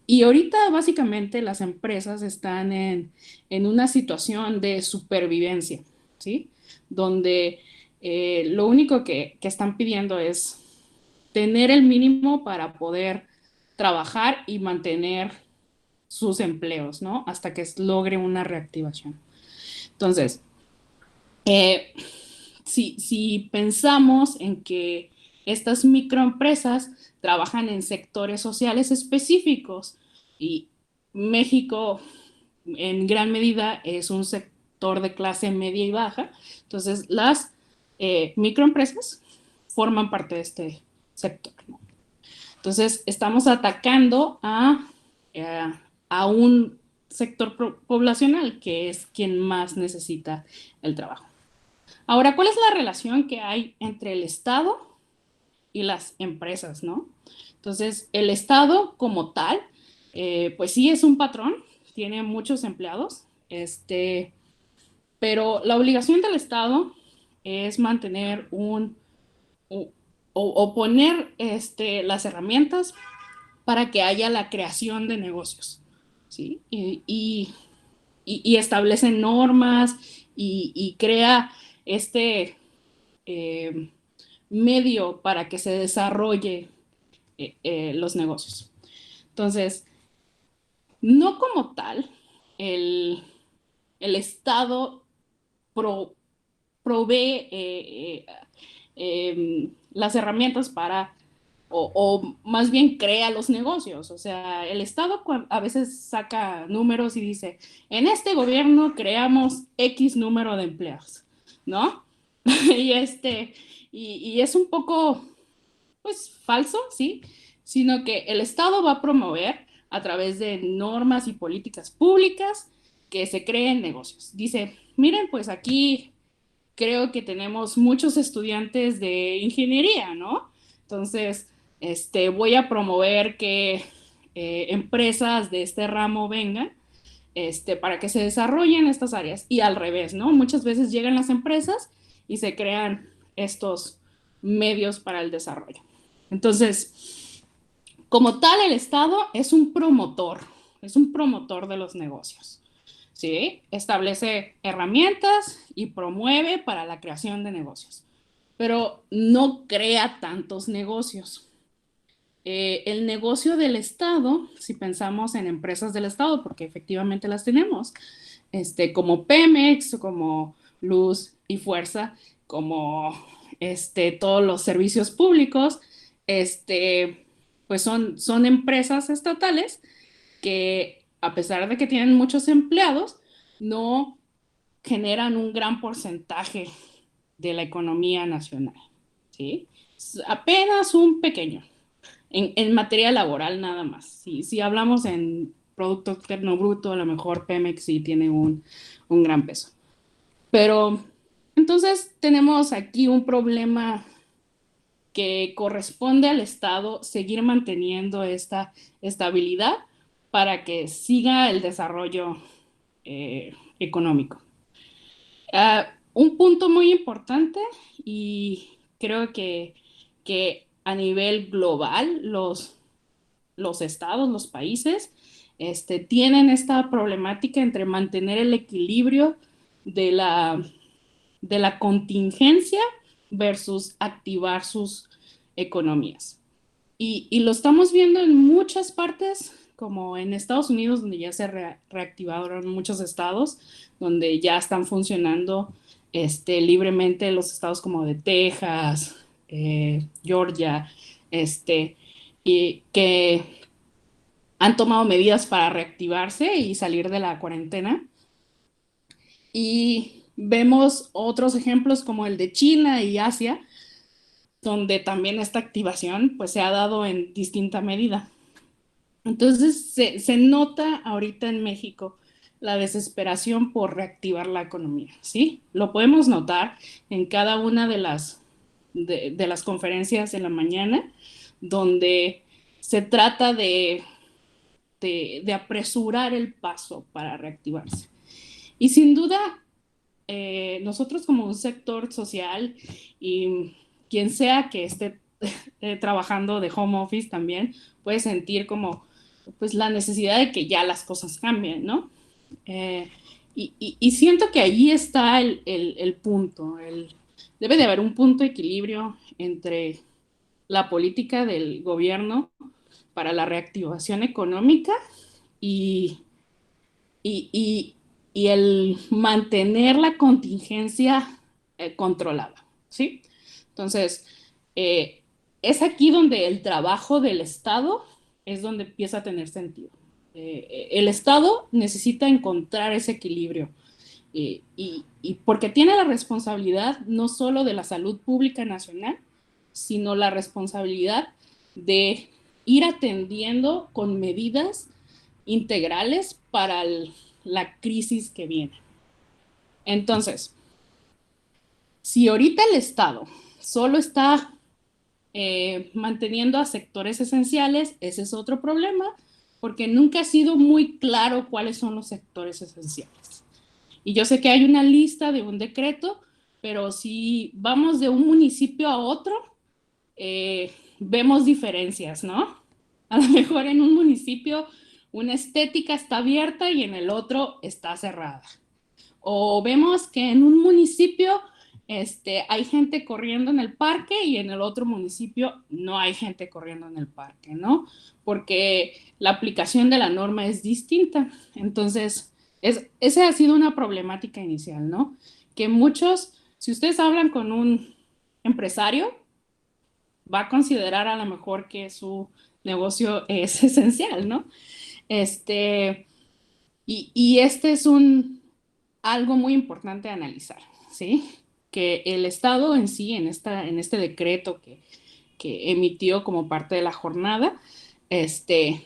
[SPEAKER 3] Y ahorita básicamente las empresas están en una situación de supervivencia, ¿sí? Donde lo único que están pidiendo es tener el mínimo para poder trabajar y mantener sus empleos, ¿no? Hasta que logre una reactivación. Entonces, si pensamos en que estas microempresas trabajan en sectores sociales específicos y México en gran medida es un sector de clase media y baja, entonces las microempresas forman parte de este sector, ¿no? Entonces estamos atacando a un sector poblacional que es quien más necesita el trabajo. Ahora, ¿cuál es la relación que hay entre el Estado y las empresas, no? Entonces, el Estado como tal, pues sí es un patrón, tiene muchos empleados, pero la obligación del Estado es mantener o poner las herramientas para que haya la creación de negocios, ¿sí? Y establece normas y crea medio para que se desarrolle los negocios. Entonces, no como tal, el Estado provee las herramientas para, o más bien crea los negocios. O sea, el Estado a veces saca números y dice, en este gobierno creamos X número de empleados, ¿no? y es un poco, pues, falso, ¿sí? Sino que el Estado va a promover a través de normas y políticas públicas que se creen negocios. Dice, miren, pues aquí creo que tenemos muchos estudiantes de ingeniería, ¿no? Entonces, voy a promover que empresas de este ramo vengan para que se desarrollen estas áreas y al revés, ¿no? Muchas veces llegan las empresas y se crean estos medios para el desarrollo. Entonces, como tal, el Estado es un promotor de los negocios. ¿sí? Establece herramientas y promueve para la creación de negocios, pero no crea tantos negocios. El negocio del Estado, si pensamos en empresas del Estado, porque efectivamente las tenemos, como Pemex, como Luz y Fuerza, como todos los servicios públicos, pues son empresas estatales que a pesar de que tienen muchos empleados, no generan un gran porcentaje de la economía nacional, ¿sí? Apenas un pequeño, en materia laboral nada más. Si hablamos en Producto Interno Bruto, a lo mejor Pemex sí tiene un gran peso. Pero entonces tenemos aquí un problema que corresponde al Estado seguir manteniendo esta estabilidad para que siga el desarrollo económico. Un punto muy importante, y creo que a nivel global los estados, los países, tienen esta problemática entre mantener el equilibrio de la contingencia versus activar sus economías. Y lo estamos viendo en muchas partes, como en Estados Unidos, donde ya se reactivaron muchos estados, donde ya están funcionando libremente los estados como de Texas, Georgia, y que han tomado medidas para reactivarse y salir de la cuarentena. Y vemos otros ejemplos como el de China y Asia, donde también esta activación pues se ha dado en distinta medida. Entonces se nota ahorita en México la desesperación por reactivar la economía, ¿sí? Lo podemos notar en cada una de las conferencias en la mañana, donde se trata de apresurar el paso para reactivarse. Y sin duda, nosotros como un sector social y quien sea que esté trabajando de home office también puede sentir como pues la necesidad de que ya las cosas cambien, ¿no? Y siento que ahí está el punto. Debe de haber un punto de equilibrio entre la política del gobierno para la reactivación económica y, y, y el mantener la contingencia controlada, ¿sí? Entonces, es aquí donde el trabajo del Estado es donde empieza a tener sentido. El Estado necesita encontrar ese equilibrio y porque tiene la responsabilidad no solo de la salud pública nacional, sino la responsabilidad de ir atendiendo con medidas integrales para la crisis que viene. Entonces, si ahorita el Estado solo está manteniendo a sectores esenciales, ese es otro problema, porque nunca ha sido muy claro cuáles son los sectores esenciales. Y yo sé que hay una lista de un decreto, pero si vamos de un municipio a otro, vemos diferencias, ¿no? A lo mejor en un municipio una estética está abierta y en el otro está cerrada. O vemos que en un municipio hay gente corriendo en el parque y en el otro municipio no hay gente corriendo en el parque, ¿no? Porque la aplicación de la norma es distinta. Entonces, esa ha sido una problemática inicial, ¿no? Que muchos, si ustedes hablan con un empresario, va a considerar a lo mejor que su negocio es esencial, ¿no? Y este es algo muy importante a analizar, ¿sí? Que el Estado en sí, en este decreto que emitió como parte de la jornada,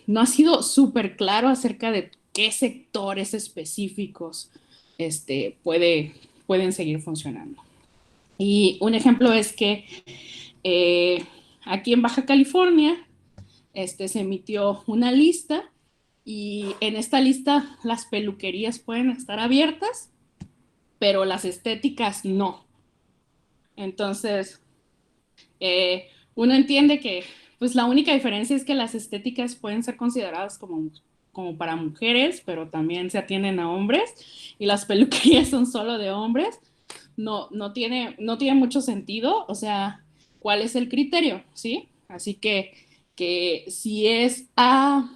[SPEAKER 3] no ha sido súper claro acerca de qué sectores específicos pueden seguir funcionando. Y un ejemplo es que aquí en Baja California se emitió una lista y en esta lista las peluquerías pueden estar abiertas, pero las estéticas no. Entonces, uno entiende que pues la única diferencia es que las estéticas pueden ser consideradas como como para mujeres, pero también se atienden a hombres, y las peluquerías son solo de hombres. No tiene mucho sentido, o sea, ¿cuál es el criterio? ¿Sí? Así que si es a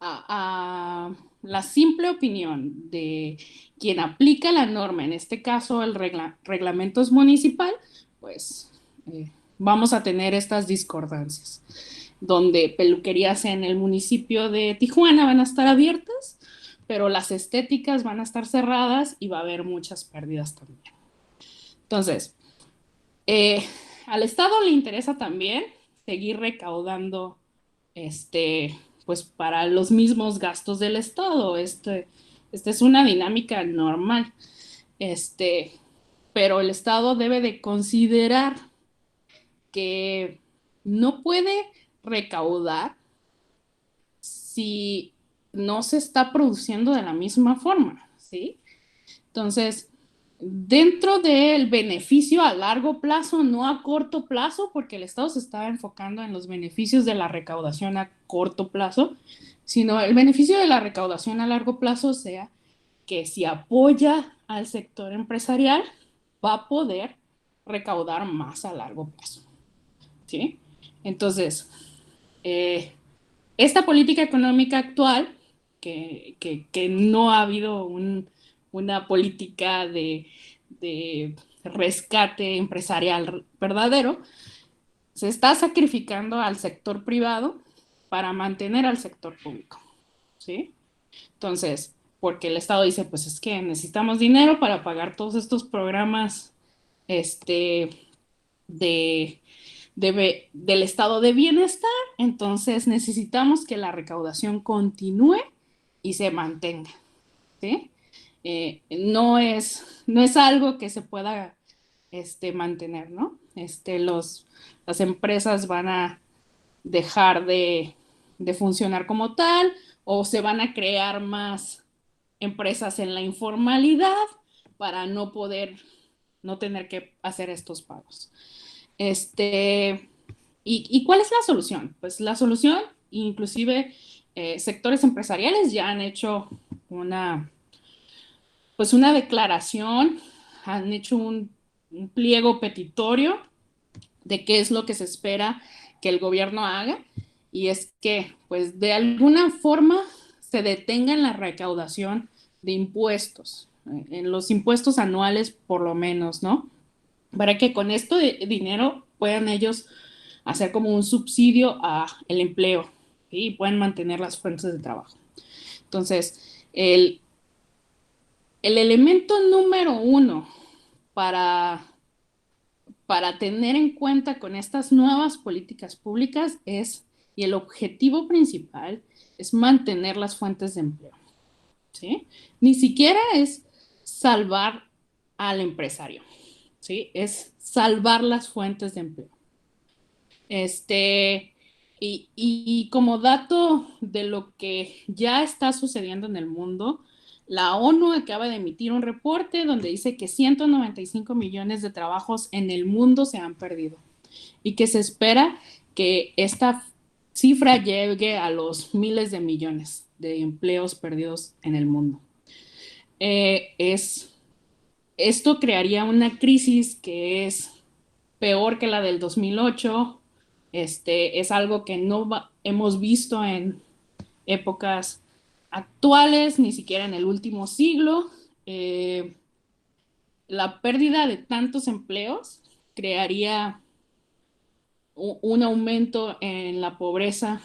[SPEAKER 3] la simple opinión de quien aplica la norma, en este caso el reglamento es municipal, pues vamos a tener estas discordancias, donde peluquerías en el municipio de Tijuana van a estar abiertas, pero las estéticas van a estar cerradas y va a haber muchas pérdidas también. Entonces, al Estado le interesa también seguir recaudando pues para los mismos gastos del Estado. Esta es una dinámica normal. Pero el Estado debe de considerar que no puede recaudar si no se está produciendo de la misma forma, ¿sí? Entonces, dentro del beneficio a largo plazo, no a corto plazo, porque el Estado se está enfocando en los beneficios de la recaudación a corto plazo, sino el beneficio de la recaudación a largo plazo sea que si apoya al sector empresarial, va a poder recaudar más a largo plazo, ¿sí? Entonces, esta política económica actual, que no ha habido una política de rescate empresarial verdadero, se está sacrificando al sector privado para mantener al sector público, ¿sí? Entonces, porque el Estado dice, pues es que necesitamos dinero para pagar todos estos programas de, del estado de bienestar, entonces necesitamos que la recaudación continúe y se mantenga, ¿sí? No es algo que se pueda mantener, ¿no? Las empresas van a dejar de funcionar como tal, o se van a crear más empresas en la informalidad para no tener que hacer estos pagos. ¿Y cuál es la solución? Pues la solución, inclusive sectores empresariales ya han hecho una declaración, han hecho un pliego petitorio de qué es lo que se espera que el gobierno haga, y es que, pues, de alguna forma se detenga en la recaudación de impuestos, en los impuestos anuales por lo menos, ¿no? Para que con esto de dinero puedan ellos hacer como un subsidio a el empleo, ¿sí? Y puedan mantener las fuentes de trabajo. Entonces, el elemento número uno para tener en cuenta con estas nuevas políticas públicas y el objetivo principal es mantener las fuentes de empleo, ¿sí? Ni siquiera es salvar al empresario, ¿sí? Es salvar las fuentes de empleo. Y como dato de lo que ya está sucediendo en el mundo, la ONU acaba de emitir un reporte donde dice que 195 millones de trabajos en el mundo se han perdido y que se espera que esta cifra llegue a los miles de millones de empleos perdidos en el mundo. Esto crearía una crisis que es peor que la del 2008. Es algo que no hemos visto en épocas actuales, ni siquiera en el último siglo. La pérdida de tantos empleos crearía un aumento en la pobreza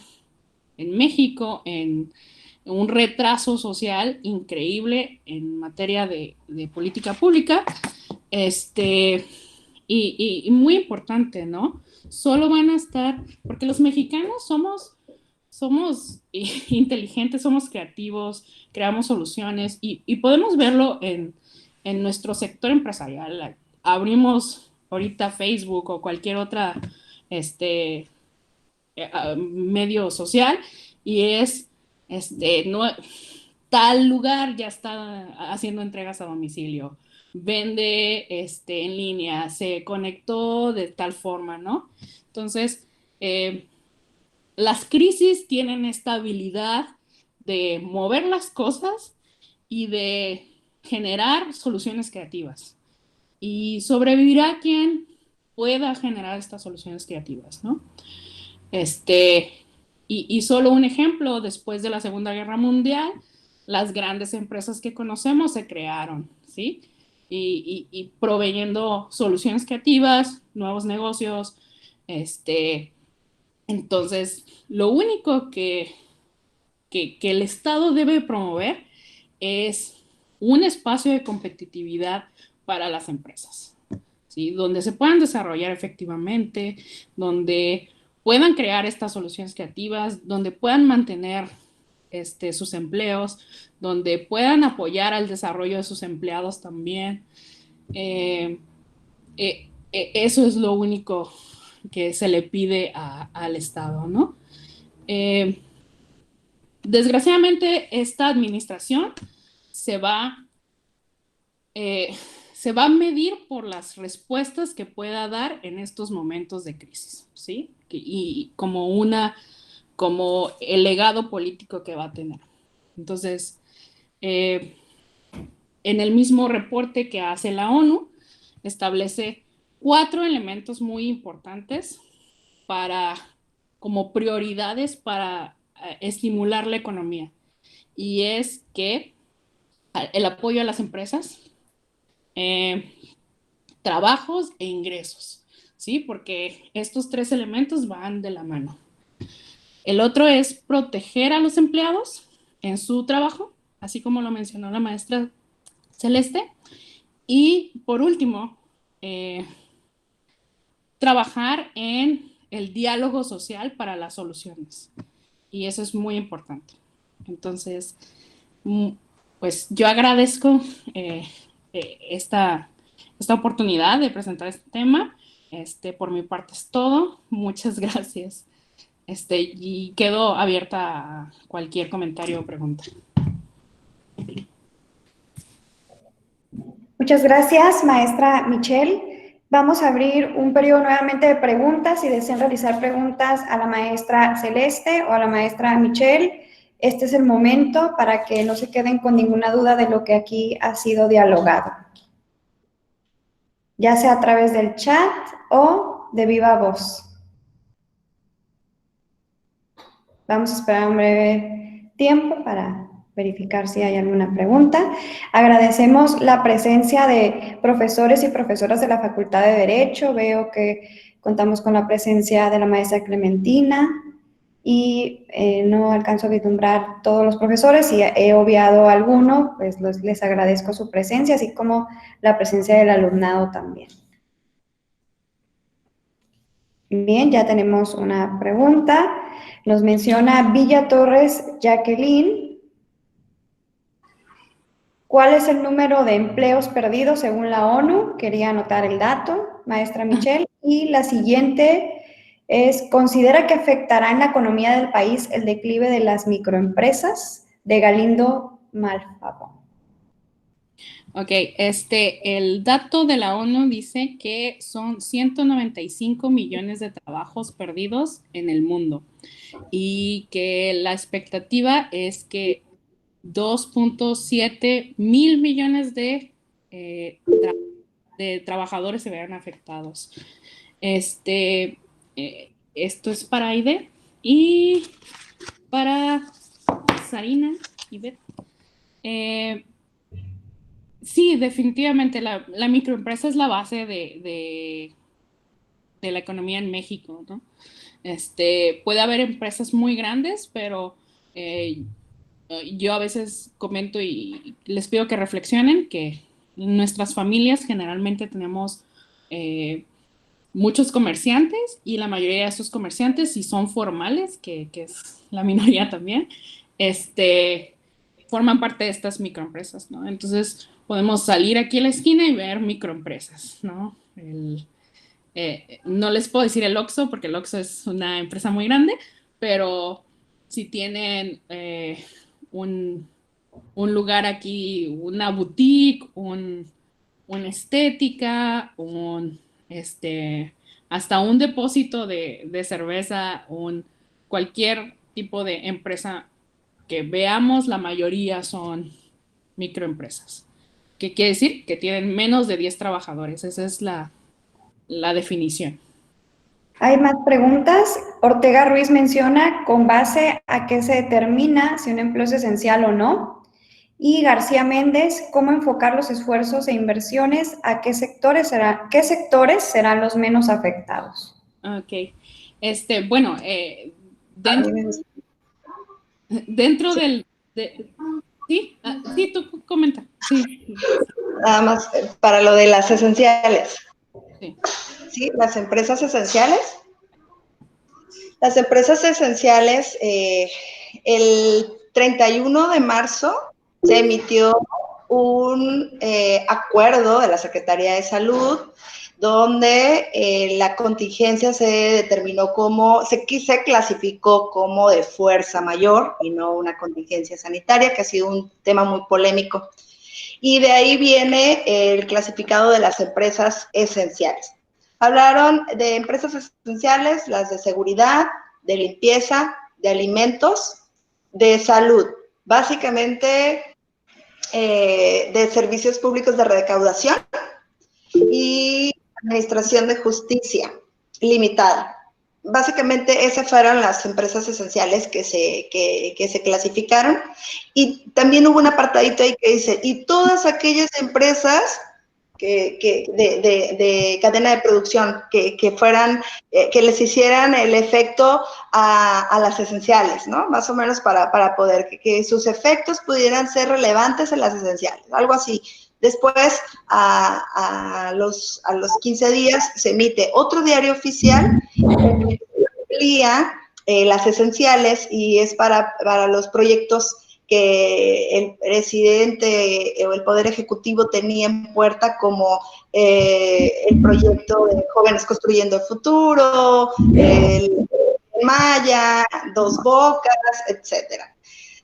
[SPEAKER 3] en México, en un retraso social increíble en materia de política pública, y muy importante, ¿no? Solo van a estar, porque los mexicanos somos inteligentes, somos creativos, creamos soluciones y podemos verlo en nuestro sector empresarial. Abrimos ahorita Facebook o cualquier otra medio social y no, tal lugar ya está haciendo entregas a domicilio, vende en línea, se conectó de tal forma, ¿no? Entonces, las crisis tienen esta habilidad de mover las cosas y de generar soluciones creativas. Y sobrevivirá quien pueda generar estas soluciones creativas, ¿no? Y solo un ejemplo, después de la Segunda Guerra Mundial, las grandes empresas que conocemos se crearon, ¿sí? Y proveyendo soluciones creativas, nuevos negocios. Entonces, lo único que el Estado debe promover es un espacio de competitividad para las empresas, ¿sí? Donde se puedan desarrollar efectivamente, donde puedan crear estas soluciones creativas, donde puedan mantener sus empleos, donde puedan apoyar al desarrollo de sus empleados también. Eso es lo único que se le pide al Estado, ¿no? Desgraciadamente, esta administración se va, eh, se va a medir por las respuestas que pueda dar en estos momentos de crisis, ¿sí? Y como el legado político que va a tener. Entonces, en el mismo reporte que hace la ONU, establece 4 elementos muy importantes como prioridades para estimular la economía. Y es que el apoyo a las empresas, trabajos e ingresos, ¿sí? Porque estos 3 elementos van de la mano. El otro es proteger a los empleados en su trabajo, así como lo mencionó la maestra Celeste. Y por último, trabajar en el diálogo social para las soluciones. Y eso es muy importante. Entonces, pues yo agradezco esta oportunidad de presentar este tema. Por mi parte es todo. Muchas gracias. Y quedo abierta a cualquier comentario o pregunta.
[SPEAKER 1] Muchas gracias, maestra Michelle. Vamos a abrir un periodo nuevamente de preguntas. Si desean realizar preguntas a la maestra Celeste o a la maestra Michelle, este es el momento para que no se queden con ninguna duda de lo que aquí ha sido dialogado, ya sea a través del chat o de viva voz. Vamos a esperar un breve tiempo para verificar si hay alguna pregunta. Agradecemos la presencia de profesores y profesoras de la Facultad de Derecho. Veo que contamos con la presencia de la maestra Clementina y no alcanzo a vislumbrar todos los profesores. Si he obviado alguno, pues les agradezco su presencia, así como la presencia del alumnado también. Bien, ya tenemos una pregunta. Nos menciona Villa Torres Jacqueline. ¿Cuál es el número de empleos perdidos según la ONU? Quería anotar el dato, maestra Michelle. Y la siguiente es, ¿considera que afectará en la economía del país el declive de las microempresas? De Galindo Malfavo.
[SPEAKER 3] Ok, el dato de la ONU dice que son 195 millones de trabajos perdidos en el mundo y que la expectativa es que 2.7 mil millones de trabajadores se vean afectados. Esto es para Aide y para Sarina y Beth. Sí, definitivamente la microempresa es la base de la economía en México, ¿no? Puede haber empresas muy grandes, pero yo a veces comento y les pido que reflexionen que en nuestras familias generalmente tenemos muchos comerciantes y la mayoría de esos comerciantes, si son formales, que es la minoría también, forman parte de estas microempresas, ¿no? Entonces podemos salir aquí a la esquina y ver microempresas, ¿no? No les puedo decir el Oxxo porque el Oxxo es una empresa muy grande, pero si tienen un lugar aquí, una boutique, una estética, hasta un depósito de cerveza, cualquier tipo de empresa que veamos, la mayoría son microempresas. ¿Qué quiere decir? Que tienen menos de 10 trabajadores. Esa es la definición.
[SPEAKER 1] Hay más preguntas. Ortega Ruiz menciona con base a qué se determina si un empleo es esencial o no. Y García Méndez, ¿cómo enfocar los esfuerzos e inversiones? ¿A qué sectores serán los menos afectados?
[SPEAKER 3] Ok. Bueno, dentro
[SPEAKER 2] Sí,
[SPEAKER 3] del... ¿Sí? Sí, tú comenta. Sí.
[SPEAKER 2] nada más para lo de las esenciales.
[SPEAKER 3] Sí.
[SPEAKER 2] ¿Sí? Las empresas esenciales. Las empresas esenciales, el 31 de marzo se emitió un acuerdo de la Secretaría de Salud donde la contingencia se determinó se clasificó como de fuerza mayor y no una contingencia sanitaria, que ha sido un tema muy polémico. Y de ahí viene el clasificado de las empresas esenciales. Hablaron de empresas esenciales, las de seguridad, de limpieza, de alimentos, de salud, básicamente de servicios públicos de recaudación y administración de justicia limitada. Básicamente esas fueron las empresas esenciales que se clasificaron, y también hubo un apartadito ahí que dice, y todas aquellas empresas de cadena de producción que fueran, que les hicieran el efecto a las esenciales, ¿no? Más o menos para poder que sus efectos pudieran ser relevantes en las esenciales, algo así. Después, a los 15 días, se emite otro diario oficial que amplía las esenciales, y es para los proyectos que el presidente o el Poder Ejecutivo tenía en puerta, como el proyecto de Jóvenes Construyendo el Futuro, el Maya, Dos Bocas, etcétera.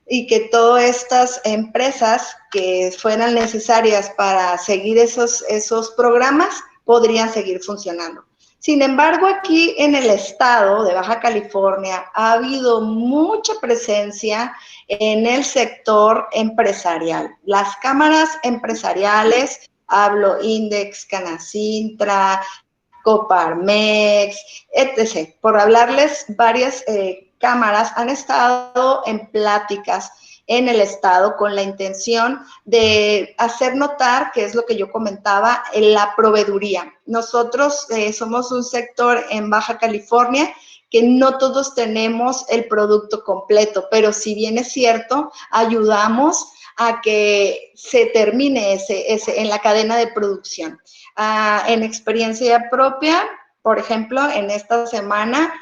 [SPEAKER 2] Y que todas estas empresas que fueran necesarias para seguir esos programas podrían seguir funcionando. Sin embargo, aquí en el estado de Baja California ha habido mucha presencia en el sector empresarial. Las cámaras empresariales, hablo Index, Canacintra, Coparmex, etc. Por hablarles, varias cámaras han estado en pláticas en el estado con la intención de hacer notar, que es lo que yo comentaba, en la proveeduría. Nosotros somos un sector en Baja California que no todos tenemos el producto completo, pero si bien es cierto, ayudamos a que se termine en la cadena de producción. En experiencia propia, por ejemplo, en esta semana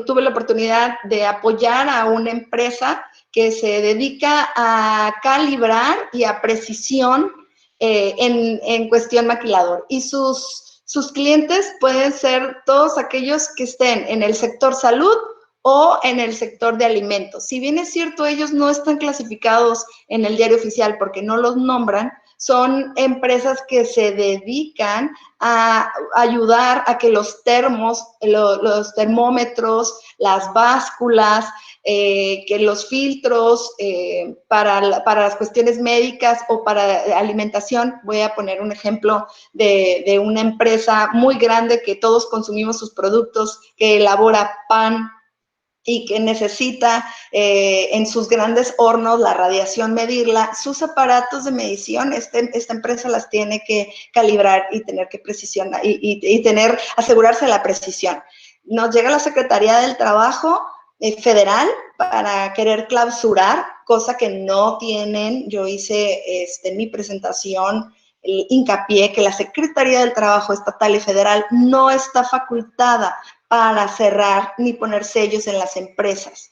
[SPEAKER 2] tuve la oportunidad de apoyar a una empresa que se dedica a calibrar y a precisión en cuestión maquilador. Y sus clientes pueden ser todos aquellos que estén en el sector salud o en el sector de alimentos. Si bien es cierto, ellos no están clasificados en el diario oficial porque no los nombran, son empresas que se dedican a ayudar a que los termómetros, las básculas, que los filtros para las cuestiones médicas o para alimentación. Voy a poner un ejemplo de una empresa muy grande que todos consumimos sus productos, que elabora pan y que necesita en sus grandes hornos la radiación medirla. Sus aparatos de medición, esta empresa las tiene que calibrar y tener que precisionar y asegurarse la precisión. Nos llega la Secretaría del Trabajo federal para querer clausurar, cosa que no tienen. Yo hice en mi presentación el hincapié que la Secretaría del Trabajo estatal y federal no está facultada para cerrar ni poner sellos en las empresas,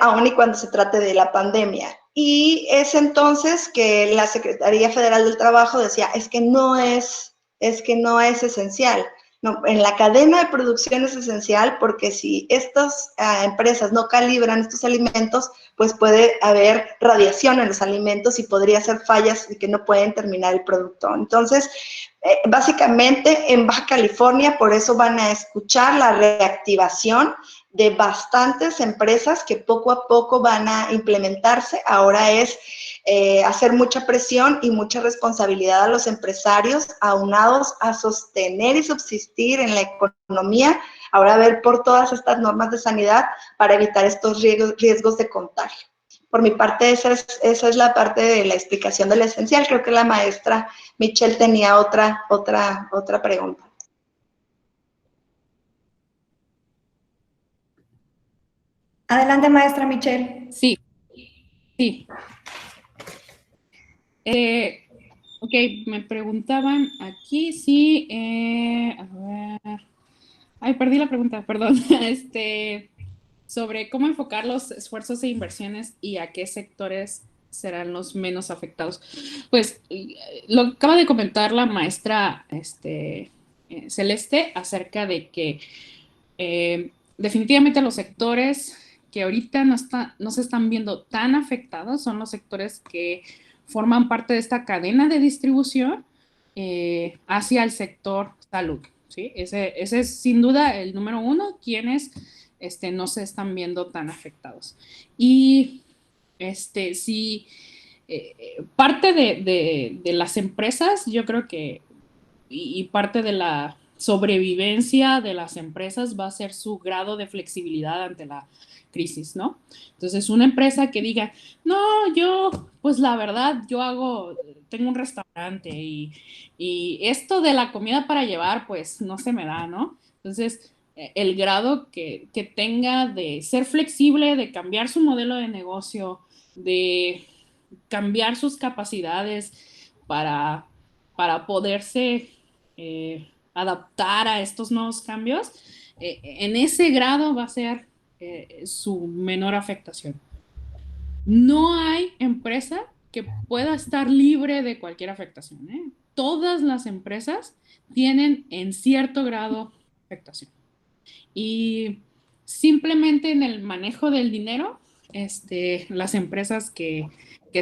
[SPEAKER 2] aun y cuando se trate de la pandemia. Y es entonces que la Secretaría Federal del Trabajo decía, es que no es esencial. No, en la cadena de producción es esencial, porque si estas empresas no calibran estos alimentos, pues puede haber radiación en los alimentos y podría ser fallas y que no pueden terminar el producto. Entonces, Básicamente en Baja California, por eso van a escuchar la reactivación de bastantes empresas que poco a poco van a implementarse. Ahora es hacer mucha presión y mucha responsabilidad a los empresarios aunados a sostener y subsistir en la economía. Ahora ver por todas estas normas de sanidad para evitar estos riesgos de contagio. Por mi parte, esa es la parte de la explicación de lo esencial. Creo que la maestra Michelle tenía otra pregunta.
[SPEAKER 1] Adelante, maestra Michelle.
[SPEAKER 3] Sí, sí. Ok, me preguntaban aquí si, a ver, ay, perdí la pregunta, perdón, sobre cómo enfocar los esfuerzos e inversiones y a qué sectores serán los menos afectados. Pues lo acaba de comentar la maestra Celeste acerca de que definitivamente los sectores que ahorita no se están viendo tan afectados son los sectores que forman parte de esta cadena de distribución hacia el sector salud. ¿Sí? Ese es sin duda el número uno, quienes no se están viendo tan afectados. Y si parte de las empresas, yo creo que, y parte de la sobrevivencia de las empresas va a ser su grado de flexibilidad ante la crisis, ¿no? Entonces, una empresa que diga, no, yo, pues la verdad, tengo un restaurante y esto de la comida para llevar, pues no se me da, ¿no? Entonces, el grado que tenga de ser flexible, de cambiar su modelo de negocio, de cambiar sus capacidades para, para poderse adaptar a estos nuevos cambios, en ese grado va a ser su menor afectación. No hay empresa que pueda estar libre de cualquier afectación. Todas las empresas tienen en cierto grado afectación. Y simplemente en el manejo del dinero, las empresas que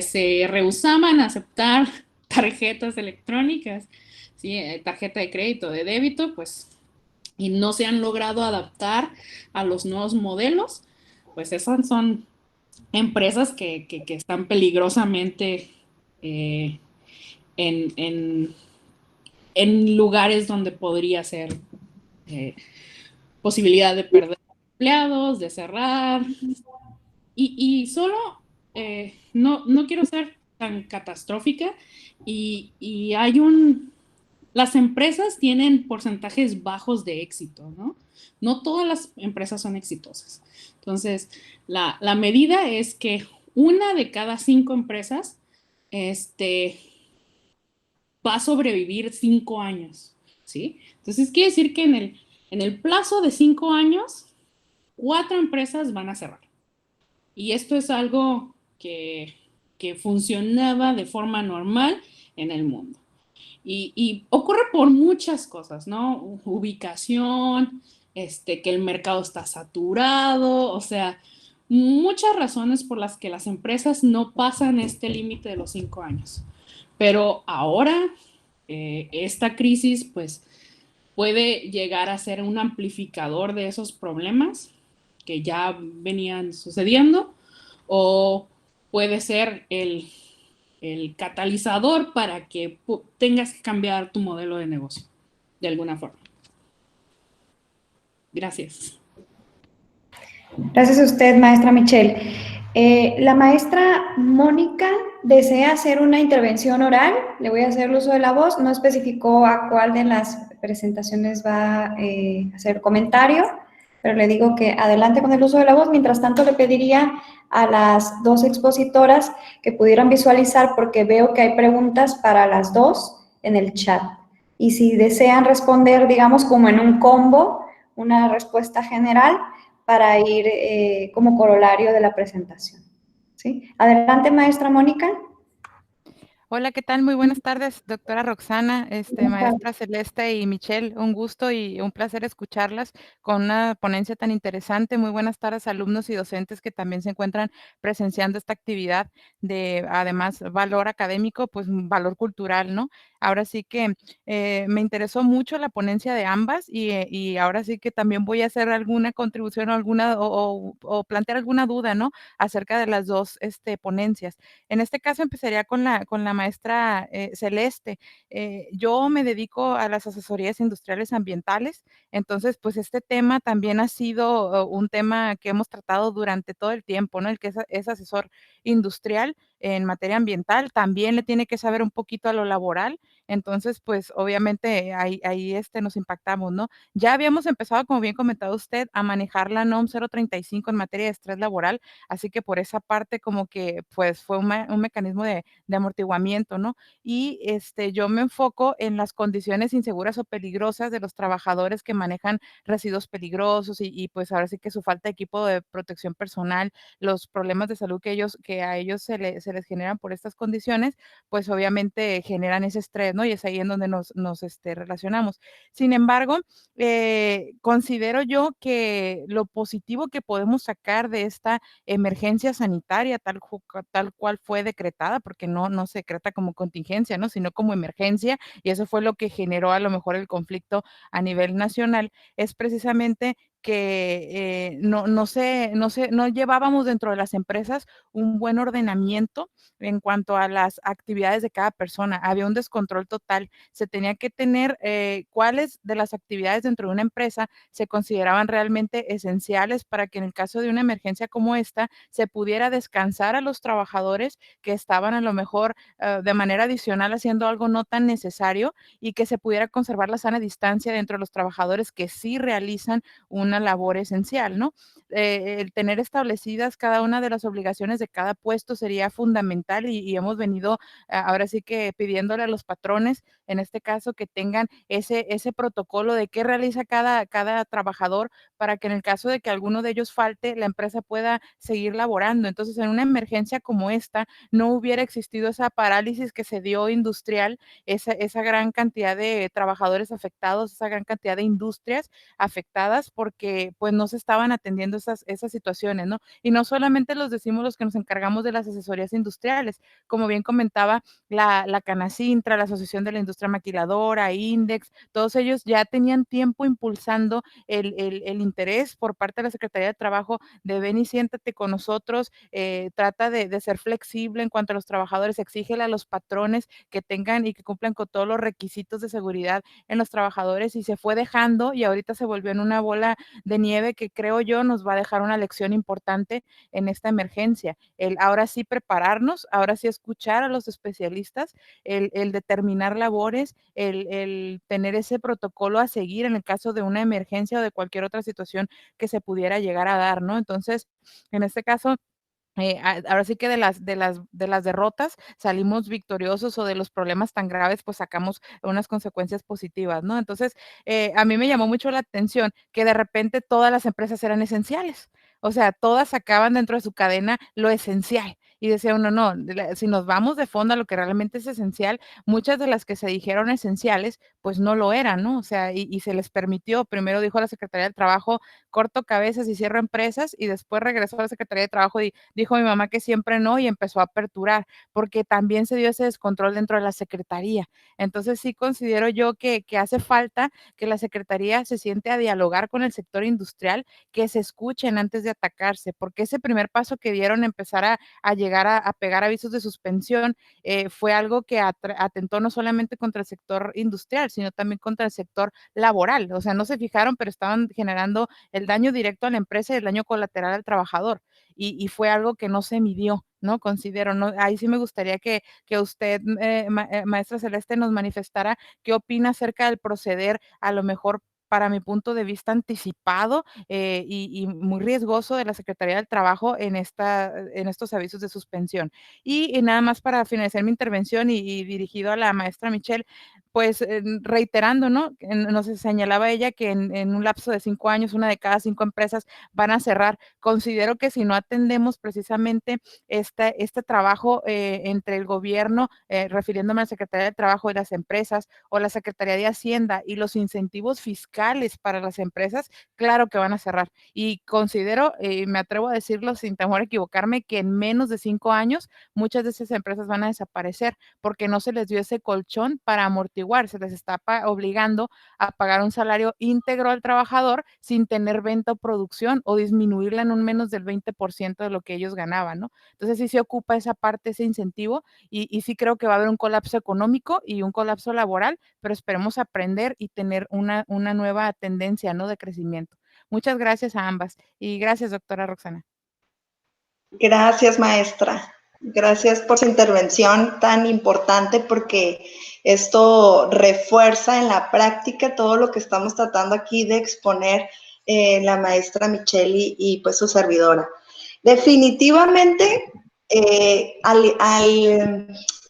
[SPEAKER 3] se rehusaban a aceptar tarjetas electrónicas, ¿sí? Tarjeta de crédito, de débito, pues, y no se han logrado adaptar a los nuevos modelos, pues esas son empresas que están peligrosamente eh, en, en lugares donde podría ser posibilidad de perder empleados, de cerrar. Y solo, no quiero ser tan catastrófica, y las empresas tienen porcentajes bajos de éxito, ¿no? No todas las empresas son exitosas. Entonces, la medida es que 1 de cada 5 empresas va a sobrevivir 5 años, ¿sí? Entonces, quiere decir que en el plazo de 5 años, 4 empresas van a cerrar. Y esto es algo que funcionaba de forma normal en el mundo. Y ocurre por muchas cosas, ¿no? Ubicación, que el mercado está saturado, o sea, muchas razones por las que las empresas no pasan este límite de los 5 años. Pero ahora, esta crisis, pues, puede llegar a ser un amplificador de esos problemas que ya venían sucediendo, o puede ser el catalizador para que tengas que cambiar tu modelo de negocio de alguna forma. Gracias.
[SPEAKER 1] Gracias a usted, maestra Michelle. La maestra Mónica desea hacer una intervención oral. Le voy a hacer el uso de la voz. No especificó a cuál de las presentaciones va a hacer comentario, pero le digo que adelante con el uso de la voz. Mientras tanto, le pediría a las dos expositoras que pudieran visualizar, porque veo que hay preguntas para las dos en el chat. Y si desean responder, digamos, como en un combo, una respuesta general, para ir como corolario de la presentación. ¿Sí? Adelante, maestra Mónica.
[SPEAKER 4] Hola, ¿qué tal? Muy buenas tardes, doctora Roxana, maestra Celeste y Michelle. Un gusto y un placer escucharlas con una ponencia tan interesante. Muy buenas tardes, alumnos y docentes que también se encuentran presenciando esta actividad de, además, valor académico, pues valor cultural, ¿no? Ahora sí que me interesó mucho la ponencia de ambas y ahora sí que también voy a hacer alguna contribución o, o plantear alguna duda, ¿no? Acerca de las dos ponencias. En este caso empezaría con la maestra Celeste. Yo me dedico a las asesorías industriales ambientales, entonces pues este tema también ha sido un tema que hemos tratado durante todo el tiempo, ¿no? El que es asesor industrial en materia ambiental, también le tiene que saber un poquito a lo laboral, entonces, pues, obviamente ahí nos impactamos, ¿no? Ya habíamos empezado, como bien comentado usted, a manejar la NOM 035 en materia de estrés laboral, así que por esa parte como que, pues, fue un mecanismo de amortiguamiento, ¿no? Y, yo me enfoco en las condiciones inseguras o peligrosas de los trabajadores que manejan residuos peligrosos y, pues, ahora sí que su falta de equipo de protección personal, los problemas de salud que a ellos se les generan por estas condiciones, pues, obviamente generan ese estrés, ¿no? Y es ahí en donde relacionamos. Sin embargo, considero yo que lo positivo que podemos sacar de esta emergencia sanitaria, tal cual fue decretada, porque no se decreta como contingencia, ¿no? Sino como emergencia, y eso fue lo que generó a lo mejor el conflicto a nivel nacional, es precisamente que no llevábamos dentro de las empresas un buen ordenamiento en cuanto a las actividades de cada persona. Había un descontrol total. Se tenía que tener cuáles de las actividades dentro de una empresa se consideraban realmente esenciales para que en el caso de una emergencia como esta se pudiera descansar a los trabajadores que estaban a lo mejor de manera adicional haciendo algo no tan necesario y que se pudiera conservar la sana distancia dentro de los trabajadores que sí realizan una labor esencial, ¿no? El tener establecidas cada una de las obligaciones de cada puesto sería fundamental y hemos venido ahora sí que pidiéndole a los patrones, en este caso, que tengan ese protocolo de qué realiza cada trabajador para que en el caso de que alguno de ellos falte, la empresa pueda seguir laborando. Entonces, en una emergencia como esta, no hubiera existido esa parálisis que se dio industrial, esa gran cantidad de trabajadores afectados, esa gran cantidad de industrias afectadas porque pues no se estaban atendiendo esas situaciones, ¿no? Y no solamente los decimos los que nos encargamos de las asesorías industriales, como bien comentaba la Canacintra, la Asociación de la Industria Maquiladora, Index, todos ellos ya tenían tiempo impulsando el interés por parte de la Secretaría de Trabajo de ven y siéntate con nosotros, trata de ser flexible en cuanto a los trabajadores, exígele a los patrones que tengan y que cumplan con todos los requisitos de seguridad en los trabajadores y se fue dejando y ahorita se volvió en una bola de nieve que creo yo nos va a dejar una lección importante en esta emergencia. El ahora sí prepararnos, ahora sí escuchar a los especialistas, el determinar labores, el tener ese protocolo a seguir en el caso de una emergencia o de cualquier otra situación que se pudiera llegar a dar, ¿no? Entonces, en este caso, ahora sí que de las derrotas salimos victoriosos o de los problemas tan graves, pues sacamos unas consecuencias positivas, ¿no? Entonces, a mí me llamó mucho la atención que de repente todas las empresas eran esenciales. O sea, todas sacaban dentro de su cadena lo esencial. Y decía uno, no, si nos vamos de fondo a lo que realmente es esencial, muchas de las que se dijeron esenciales, pues no lo eran, ¿no? O sea, y se les permitió, primero dijo la Secretaría del Trabajo, corto cabezas y cierro empresas, y después regresó a la Secretaría de Trabajo y dijo mi mamá que siempre no y empezó a aperturar, porque también se dio ese descontrol dentro de la secretaría. Entonces sí considero yo que hace falta que la secretaría se siente a dialogar con el sector industrial, que se escuchen antes de atacarse, porque ese primer paso que dieron, empezar a llegar a pegar avisos de suspensión, fue algo que atentó no solamente contra el sector industrial, sino también contra el sector laboral. O sea, no se fijaron, pero estaban generando el daño directo a la empresa y el daño colateral al trabajador y fue algo que no se midió, ¿no? Considero, ¿no? Ahí sí me gustaría que usted, maestra Celeste, nos manifestara qué opina acerca del proceder, a lo mejor para mi punto de vista anticipado y muy riesgoso de la Secretaría del Trabajo en estos avisos de suspensión. Y nada más para finalizar mi intervención y dirigido a la maestra Michelle, pues reiterando, ¿no? Nos señalaba ella que en un lapso de 5 años, una de cada 5 empresas van a cerrar. Considero que si no atendemos precisamente este trabajo entre el gobierno, refiriéndome a la Secretaría de Trabajo y las empresas, o la Secretaría de Hacienda y los incentivos fiscales, fiscales para las empresas, claro que van a cerrar. Y considero, me atrevo a decirlo sin temor a equivocarme, que en menos de 5 años muchas de esas empresas van a desaparecer porque no se les dio ese colchón para amortiguar, se les está obligando a pagar un salario íntegro al trabajador sin tener venta o producción o disminuirla en un menos del 20% de lo que ellos ganaban, ¿no? Entonces sí se ocupa esa parte, ese incentivo y sí creo que va a haber un colapso económico y un colapso laboral, pero esperemos aprender y tener una nueva tendencia, ¿no? De crecimiento. Muchas gracias a ambas y gracias, doctora Roxana.
[SPEAKER 2] Gracias, maestra. Gracias por su intervención tan importante porque esto refuerza en la práctica todo lo que estamos tratando aquí de exponer la maestra Michelle y pues su servidora. Definitivamente,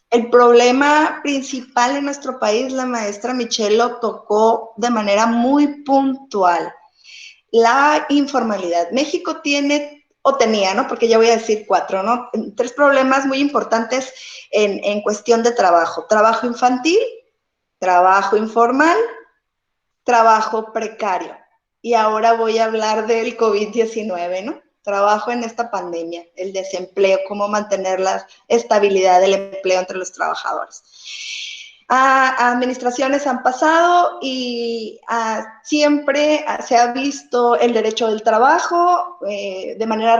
[SPEAKER 2] el problema principal en nuestro país, la maestra Michelle lo tocó de manera muy puntual. La informalidad. México tiene o tenía, ¿no? Porque ya voy a decir 4, ¿no? 3 problemas muy importantes en cuestión de trabajo. Trabajo infantil, trabajo informal, trabajo precario. Y ahora voy a hablar del COVID-19, ¿no? Trabajo en esta pandemia, el desempleo, cómo mantener la estabilidad del empleo entre los trabajadores. Administraciones han pasado y siempre se ha visto el derecho del trabajo de manera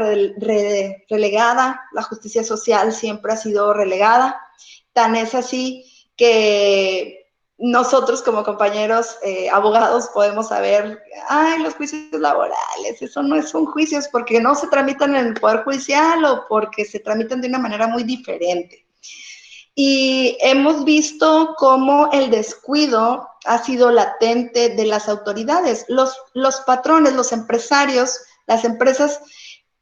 [SPEAKER 2] relegada, la justicia social siempre ha sido relegada, tan es así que nosotros como compañeros abogados podemos saber, ay, los juicios laborales, eso no son juicios porque no se tramitan en el Poder Judicial o porque se tramitan de una manera muy diferente. Y hemos visto cómo el descuido ha sido latente de las autoridades. Los patrones, los empresarios, las empresas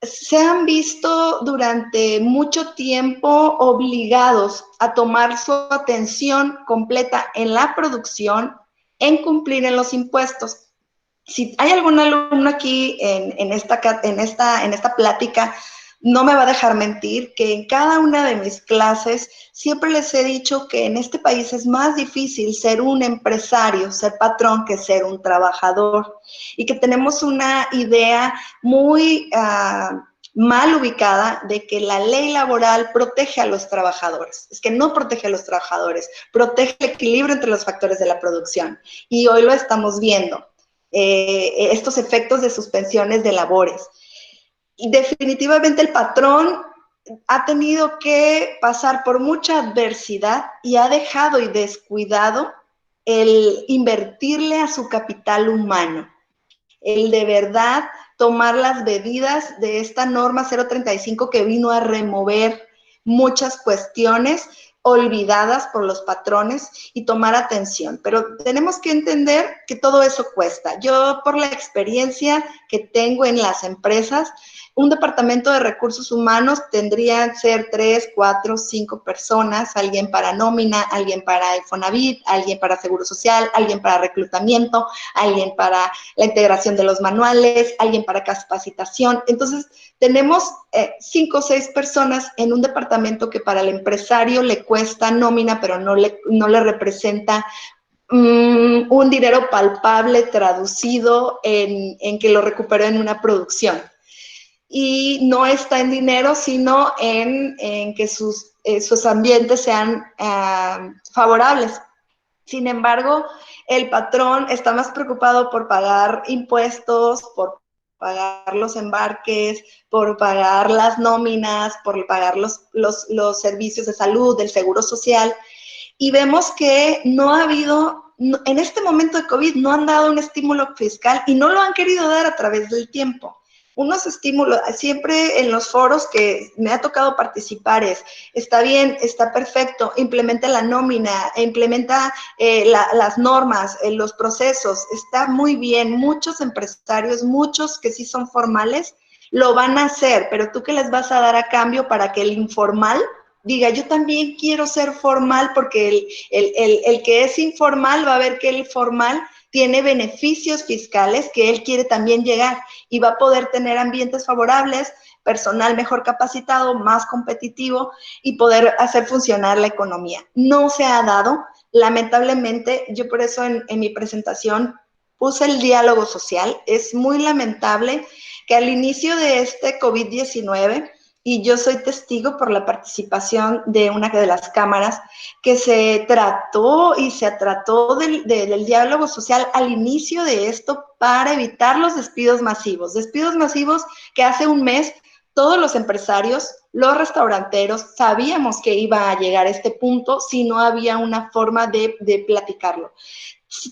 [SPEAKER 2] se han visto durante mucho tiempo obligados a tomar su atención completa en la producción, en cumplir en los impuestos. Si hay algún alumno aquí en esta plática, no me va a dejar mentir que en cada una de mis clases siempre les he dicho que en este país es más difícil ser un empresario, ser patrón, que ser un trabajador. Y que tenemos una idea muy mal ubicada de que la ley laboral protege a los trabajadores. Es que no protege a los trabajadores, protege el equilibrio entre los factores de la producción. Y hoy lo estamos viendo, estos efectos de suspensiones de labores. Y definitivamente el patrón ha tenido que pasar por mucha adversidad y ha dejado y descuidado el invertirle a su capital humano, el de verdad tomar las medidas de esta norma 035 que vino a remover muchas cuestiones olvidadas por los patrones y tomar atención. Pero tenemos que entender que todo eso cuesta. Yo, por la experiencia que tengo en las empresas, un departamento de recursos humanos tendría que ser 3, 4, 5 personas, alguien para nómina, alguien para Infonavit, alguien para Seguro Social, alguien para reclutamiento, alguien para la integración de los manuales, alguien para capacitación. Entonces, tenemos 5 o 6 personas en un departamento que para el empresario le cuesta nómina, pero no le representa un dinero palpable traducido en que lo recuperó en una producción. Y no está en dinero, sino en que sus ambientes sean favorables. Sin embargo, el patrón está más preocupado por pagar impuestos, por pagar los embarques, por pagar las nóminas, por pagar los servicios de salud, del seguro social. Y vemos que no ha habido, en este momento de COVID, no han dado un estímulo fiscal y no lo han querido dar a través del tiempo. Unos estímulos, siempre en los foros que me ha tocado participar está bien, está perfecto, implementa la nómina, implementa las normas, los procesos, está muy bien. Muchos empresarios, muchos que sí son formales, lo van a hacer, pero ¿tú qué les vas a dar a cambio para que el informal diga, yo también quiero ser formal? Porque el que es informal va a ver que el formal tiene beneficios fiscales que él quiere también llegar y va a poder tener ambientes favorables, personal mejor capacitado, más competitivo y poder hacer funcionar la economía. No se ha dado, lamentablemente. Yo por eso en mi presentación puse el diálogo social. Es muy lamentable que al inicio de este COVID-19, y yo soy testigo por la participación de una de las cámaras, que se trató del diálogo social al inicio de esto para evitar los despidos masivos que hace un mes todos los empresarios, los restauranteros, sabíamos que iba a llegar a este punto si no había una forma de platicarlo.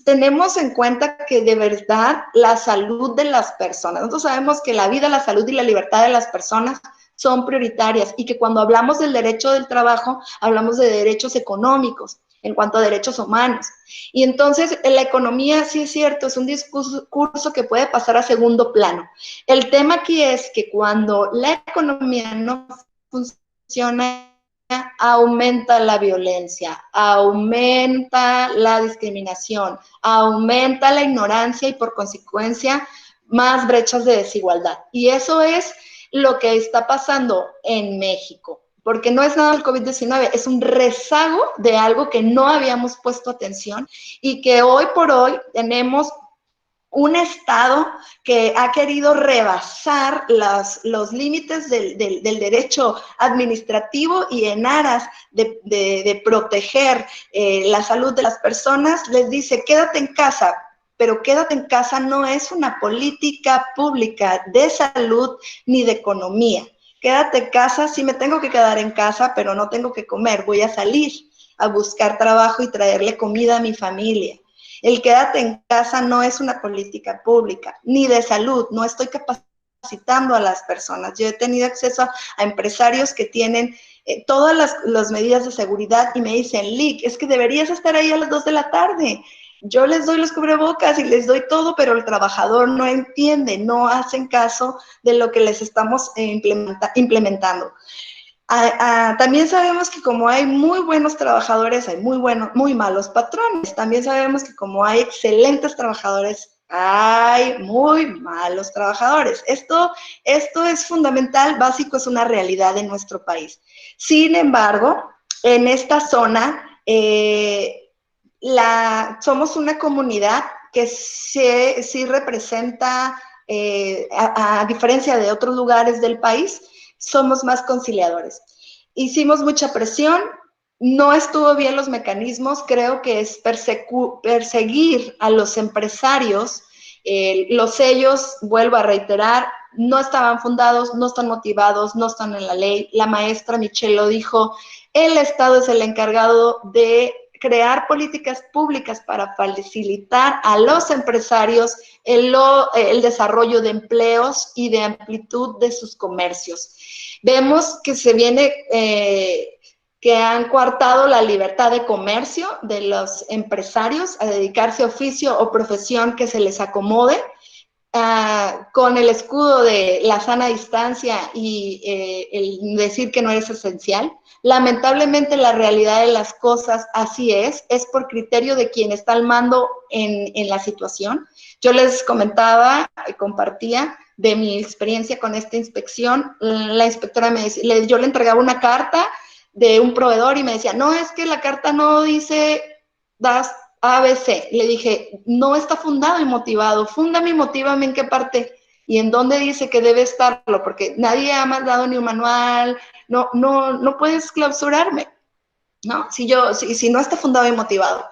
[SPEAKER 2] Tenemos en cuenta que de verdad la salud de las personas, nosotros sabemos que la vida, la salud y la libertad de las personas son prioritarias y que cuando hablamos del derecho del trabajo, hablamos de derechos económicos en cuanto a derechos humanos. Y entonces la economía, sí es cierto, es un discurso que puede pasar a segundo plano. El tema aquí es que cuando la economía no funciona, aumenta la violencia, aumenta la discriminación, aumenta la ignorancia y por consecuencia más brechas de desigualdad. Y eso es lo que está pasando en México, porque no es nada del COVID-19, es un rezago de algo que no habíamos puesto atención y que hoy por hoy tenemos un Estado que ha querido rebasar los límites del derecho administrativo y en aras de proteger la salud de las personas, les dice, quédate en casa, pero quédate en casa no es una política pública de salud ni de economía. Quédate en casa, sí me tengo que quedar en casa, pero no tengo que comer, voy a salir a buscar trabajo y traerle comida a mi familia. El quédate en casa no es una política pública, ni de salud, no estoy capacitando a las personas. Yo he tenido acceso a empresarios que tienen todas las medidas de seguridad y me dicen, Lic, es que deberías estar ahí a las 2 de la tarde. Yo les doy los cubrebocas y les doy todo, pero el trabajador no entiende, no hacen caso de lo que les estamos implementando. También sabemos que como hay muy buenos trabajadores, hay muy malos patrones. También sabemos que como hay excelentes trabajadores, hay muy malos trabajadores. Esto es fundamental, básico, es una realidad en nuestro país. Sin embargo, en esta zona, somos una comunidad que sí representa, a diferencia de otros lugares del país, somos más conciliadores. Hicimos mucha presión, no estuvo bien los mecanismos, creo que es perseguir a los empresarios, los sellos, vuelvo a reiterar, no estaban fundados, no están motivados, no están en la ley. La maestra Michelle lo dijo, el Estado es el encargado de crear políticas públicas para facilitar a los empresarios el desarrollo de empleos y de amplitud de sus comercios. Vemos que se viene, que han coartado la libertad de comercio de los empresarios a dedicarse a oficio o profesión que se les acomode, con el escudo de la sana distancia y el decir que no es esencial. Lamentablemente la realidad de las cosas así es por criterio de quien está al mando en la situación. Yo les comentaba y compartía de mi experiencia con esta inspección. La inspectora me decía, yo le entregaba una carta de un proveedor y me decía, no, es que la carta no dice das ABC. Le dije, no está fundado y motivado, fúndame y motívame en qué parte y en dónde dice que debe estarlo, porque nadie ha mandado ni un manual, no puedes clausurarme, ¿no? Si no está fundado y motivado.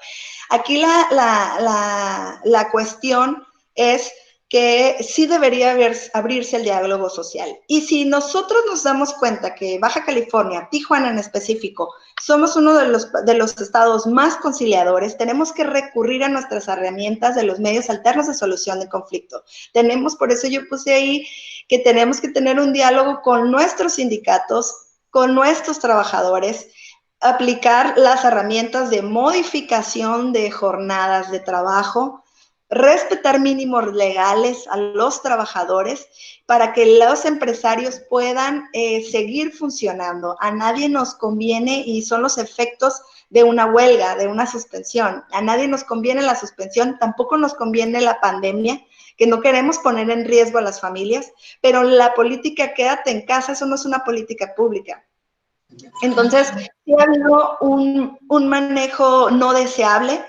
[SPEAKER 2] Aquí la cuestión es que sí debería abrirse el diálogo social. Y si nosotros nos damos cuenta que Baja California, Tijuana en específico, somos uno de los estados más conciliadores, tenemos que recurrir a nuestras herramientas de los medios alternos de solución de conflicto. Por eso yo puse ahí que tenemos que tener un diálogo con nuestros sindicatos, con nuestros trabajadores, aplicar las herramientas de modificación de jornadas de trabajo, respetar mínimos legales a los trabajadores para que los empresarios puedan seguir funcionando. A nadie nos conviene, y son los efectos de una huelga, de una suspensión. A nadie nos conviene la suspensión, tampoco nos conviene la pandemia, que no queremos poner en riesgo a las familias, pero la política quédate en casa, eso no es una política pública. Entonces, sí ha habido un manejo no deseable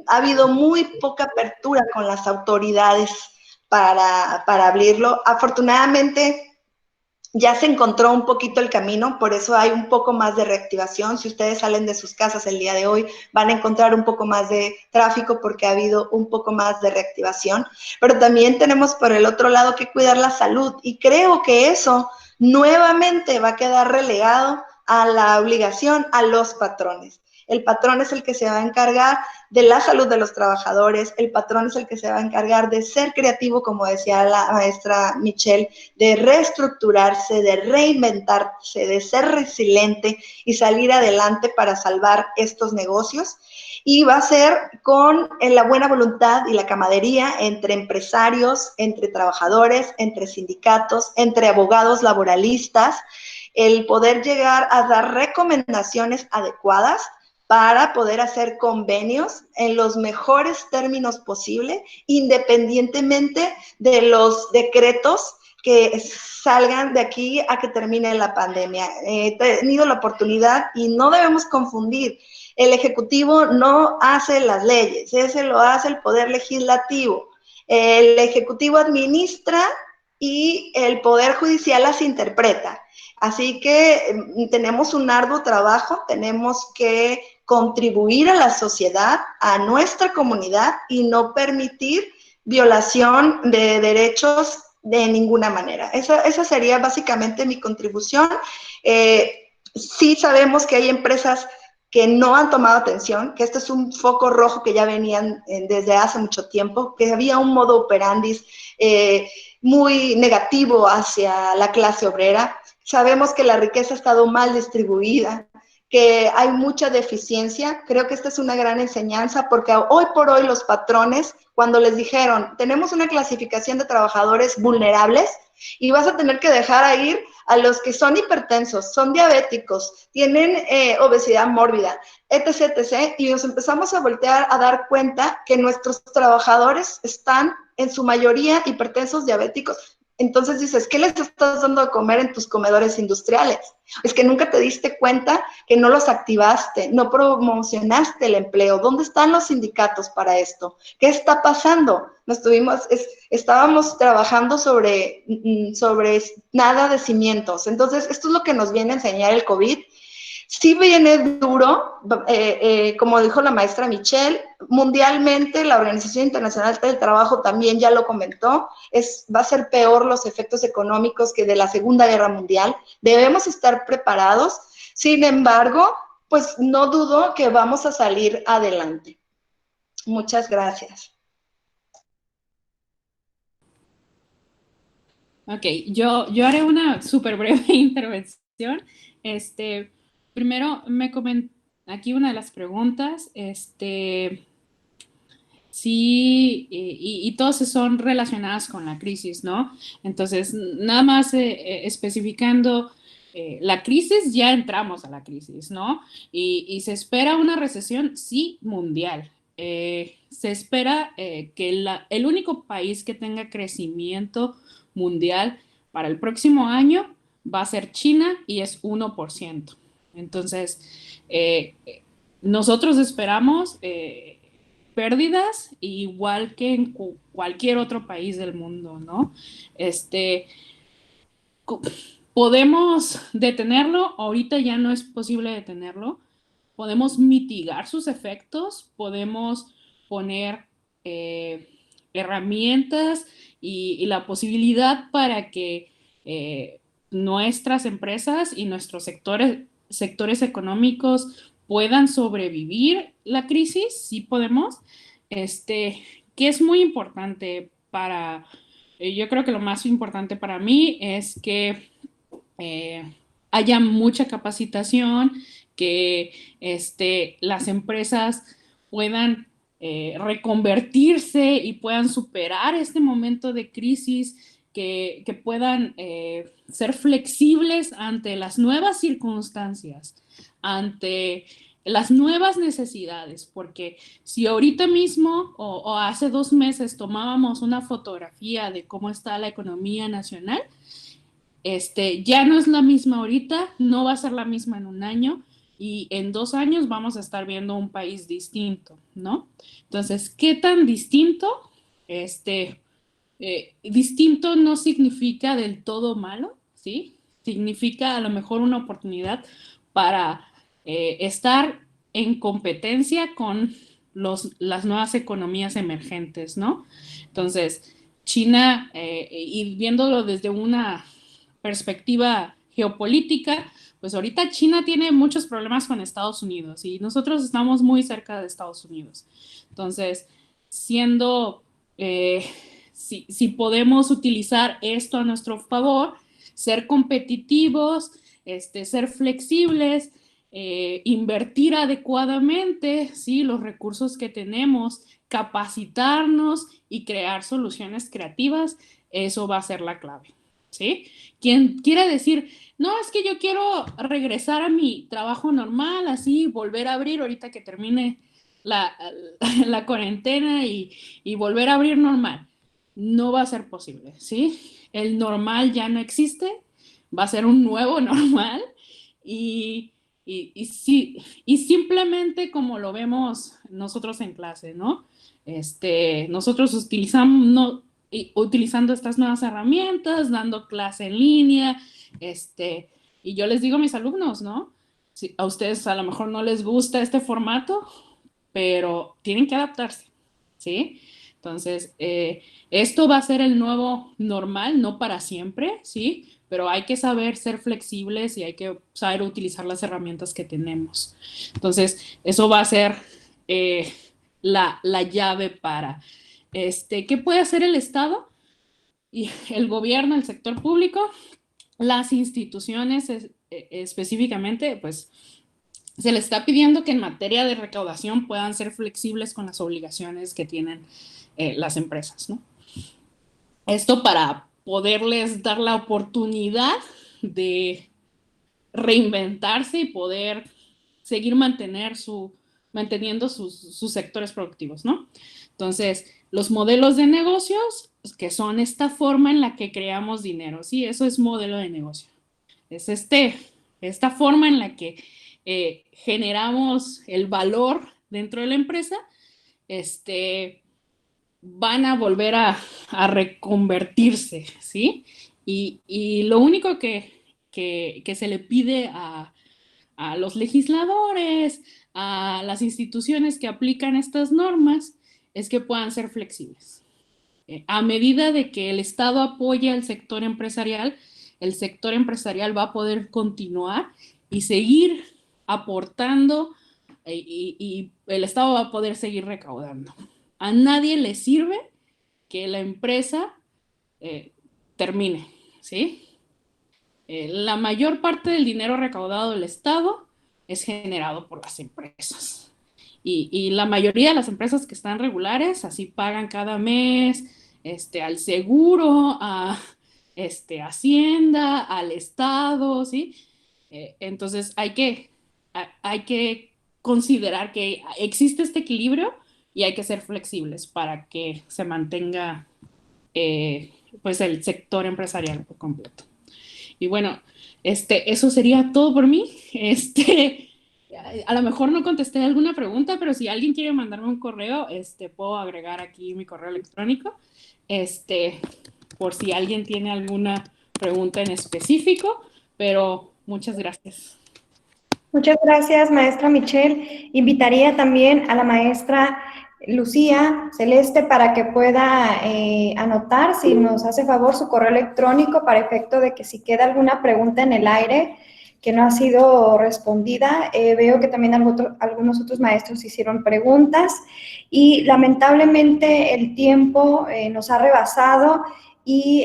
[SPEAKER 2] ha habido muy poca apertura con las autoridades para abrirlo. Afortunadamente, ya se encontró un poquito el camino, por eso hay un poco más de reactivación. Si ustedes salen de sus casas el día de hoy, van a encontrar un poco más de tráfico porque ha habido un poco más de reactivación. Pero también tenemos por el otro lado que cuidar la salud y creo que eso nuevamente va a quedar relegado a la obligación a los patrones. El patrón es el que se va a encargar de la salud de los trabajadores, el patrón es el que se va a encargar de ser creativo, como decía la maestra Michelle, de reestructurarse, de reinventarse, de ser resiliente y salir adelante para salvar estos negocios. Y va a ser con la buena voluntad y la camaradería entre empresarios, entre trabajadores, entre sindicatos, entre abogados laboralistas, el poder llegar a dar recomendaciones adecuadas para poder hacer convenios en los mejores términos posibles, independientemente de los decretos que salgan de aquí a que termine la pandemia. He tenido la oportunidad y no debemos confundir. El Ejecutivo no hace las leyes, ese lo hace el Poder Legislativo. El Ejecutivo administra y el Poder Judicial las interpreta. Así que tenemos un arduo trabajo, tenemos que contribuir a la sociedad, a nuestra comunidad y no permitir violación de derechos de ninguna manera. Esa sería básicamente mi contribución. Sí sabemos que hay empresas que no han tomado atención, que este es un foco rojo que ya venían desde hace mucho tiempo, que había un modo operandi muy negativo hacia la clase obrera. Sabemos que la riqueza ha estado mal distribuida, que hay mucha deficiencia. Creo que esta es una gran enseñanza porque hoy por hoy los patrones, cuando les dijeron, tenemos una clasificación de trabajadores vulnerables y vas a tener que dejar a ir a los que son hipertensos, son diabéticos, tienen obesidad mórbida, etc., etc., y nos empezamos a voltear a dar cuenta que nuestros trabajadores están en su mayoría hipertensos, diabéticos. Entonces dices, ¿qué les estás dando a comer en tus comedores industriales? Es que nunca te diste cuenta que no los activaste, no promocionaste el empleo. ¿Dónde están los sindicatos para esto? ¿Qué está pasando? Estábamos trabajando sobre nada de cimientos. Entonces, esto es lo que nos viene a enseñar el COVID. Sí viene duro, como dijo la maestra Michelle, mundialmente la Organización Internacional del Trabajo también ya lo comentó, va a ser peor los efectos económicos que de la Segunda Guerra Mundial, debemos estar preparados, sin embargo, pues no dudo que vamos a salir adelante. Muchas gracias.
[SPEAKER 3] Ok, yo haré una súper breve intervención. Primero, aquí una de las preguntas, sí, y todas son relacionadas con la crisis, ¿no? Entonces, nada más especificando, la crisis, ya entramos a la crisis, ¿no? Y se espera una recesión, sí, mundial. Se espera que el único país que tenga crecimiento mundial para el próximo año va a ser China y es 1%. Entonces, nosotros esperamos pérdidas igual que en cualquier otro país del mundo, ¿no? Podemos detenerlo, ahorita ya no es posible detenerlo, podemos mitigar sus efectos, podemos poner herramientas y la posibilidad para que nuestras empresas y nuestros sectores económicos puedan sobrevivir la crisis, sí podemos, que es muy importante yo creo que lo más importante para mí es que haya mucha capacitación, que las empresas puedan reconvertirse y puedan superar este momento de crisis, que puedan ser flexibles ante las nuevas circunstancias, ante las nuevas necesidades, porque si ahorita mismo o hace 2 meses tomábamos una fotografía de cómo está la economía nacional, ya no es la misma ahorita, no va a ser la misma en un año, y en 2 años vamos a estar viendo un país distinto, ¿no? Entonces, ¿qué tan distinto? Distinto no significa del todo malo, ¿sí? Significa a lo mejor una oportunidad para estar en competencia con las nuevas economías emergentes, ¿no? Entonces, China, y viéndolo desde una perspectiva geopolítica, pues ahorita China tiene muchos problemas con Estados Unidos y nosotros estamos muy cerca de Estados Unidos. Entonces, si podemos utilizar esto a nuestro favor, ser competitivos, ser flexibles, invertir adecuadamente, ¿sí? Los recursos que tenemos, capacitarnos y crear soluciones creativas, eso va a ser la clave, ¿sí? Quien quiera decir, no, es que yo quiero regresar a mi trabajo normal, así, volver a abrir ahorita que termine la cuarentena y volver a abrir normal. No va a ser posible, ¿sí? El normal ya no existe, va a ser un nuevo normal y simplemente como lo vemos nosotros en clase, ¿no? Nosotros utilizando estas nuevas herramientas, dando clase en línea, y yo les digo a mis alumnos, ¿no? Si a ustedes a lo mejor no les gusta este formato, pero tienen que adaptarse, ¿sí? Entonces, esto va a ser el nuevo normal, no para siempre, ¿sí? Pero hay que saber ser flexibles y hay que saber utilizar las herramientas que tenemos. Entonces, eso va a ser la llave para, ¿qué puede hacer el Estado? Y el gobierno, el sector público, las instituciones específicamente, pues, se les está pidiendo que en materia de recaudación puedan ser flexibles con las obligaciones que tienen las empresas, ¿no? Esto para poderles dar la oportunidad de reinventarse y poder seguir manteniendo sus sectores productivos, ¿no? Entonces, los modelos de negocios, que son esta forma en la que creamos dinero, ¿sí? Eso es modelo de negocio. Es esta forma en la que generamos el valor dentro de la empresa, van a volver a reconvertirse, ¿sí? Y lo único que se le pide a los legisladores, a las instituciones que aplican estas normas, es que puedan ser flexibles. A medida de que el Estado apoye al sector empresarial, el sector empresarial va a poder continuar y seguir aportando y el Estado va a poder seguir recaudando. A nadie le sirve que la empresa termine, ¿sí? La mayor parte del dinero recaudado del Estado es generado por las empresas. Y la mayoría de las empresas que están regulares así pagan cada mes al seguro, a Hacienda, al Estado, ¿sí? Entonces hay que considerar que existe este equilibrio y hay que ser flexibles para que se mantenga pues el sector empresarial por completo. Y bueno, eso sería todo por mí. A lo mejor no contesté alguna pregunta, pero si alguien quiere mandarme un correo, puedo agregar aquí mi correo electrónico, por si alguien tiene alguna pregunta en específico, pero muchas gracias.
[SPEAKER 1] Muchas gracias, maestra Michelle. Invitaría también a la maestra Lucía Celeste para que pueda anotar, si nos hace favor, su correo electrónico para efecto de que si queda alguna pregunta en el aire que no ha sido respondida. Veo que también algunos otros maestros hicieron preguntas y lamentablemente el tiempo nos ha rebasado y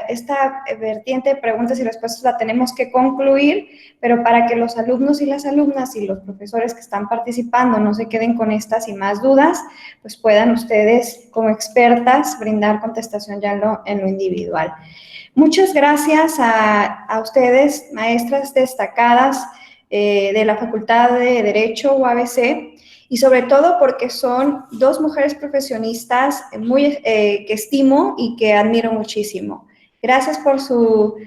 [SPEAKER 1] esta vertiente de preguntas y respuestas la tenemos que concluir, pero para que los alumnos y las alumnas y los profesores que están participando no se queden con estas y más dudas, pues puedan ustedes como expertas brindar contestación ya en lo individual. Muchas gracias a ustedes, maestras destacadas de la Facultad de Derecho UABC, y sobre todo porque son dos mujeres profesionistas que estimo y que admiro muchísimo. Gracias por su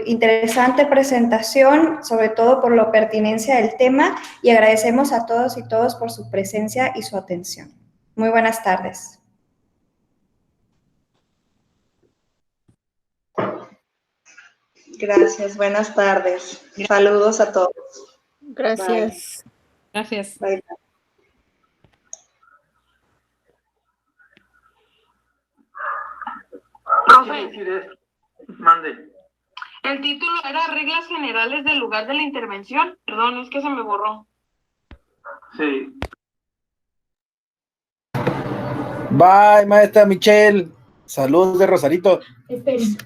[SPEAKER 1] interesante presentación, sobre todo por la pertinencia del tema, y agradecemos a todos y todas por su presencia y su atención. Muy buenas tardes.
[SPEAKER 2] Gracias, buenas tardes. Saludos a todos.
[SPEAKER 5] Gracias.
[SPEAKER 2] Bye.
[SPEAKER 3] Gracias.
[SPEAKER 2] Bye.
[SPEAKER 6] Profe, mande.
[SPEAKER 5] El título era Reglas Generales del lugar de la intervención. Perdón, es que se me borró.
[SPEAKER 6] Sí.
[SPEAKER 7] Bye, maestra Michelle. Saludos de Rosarito.
[SPEAKER 8] Esperen.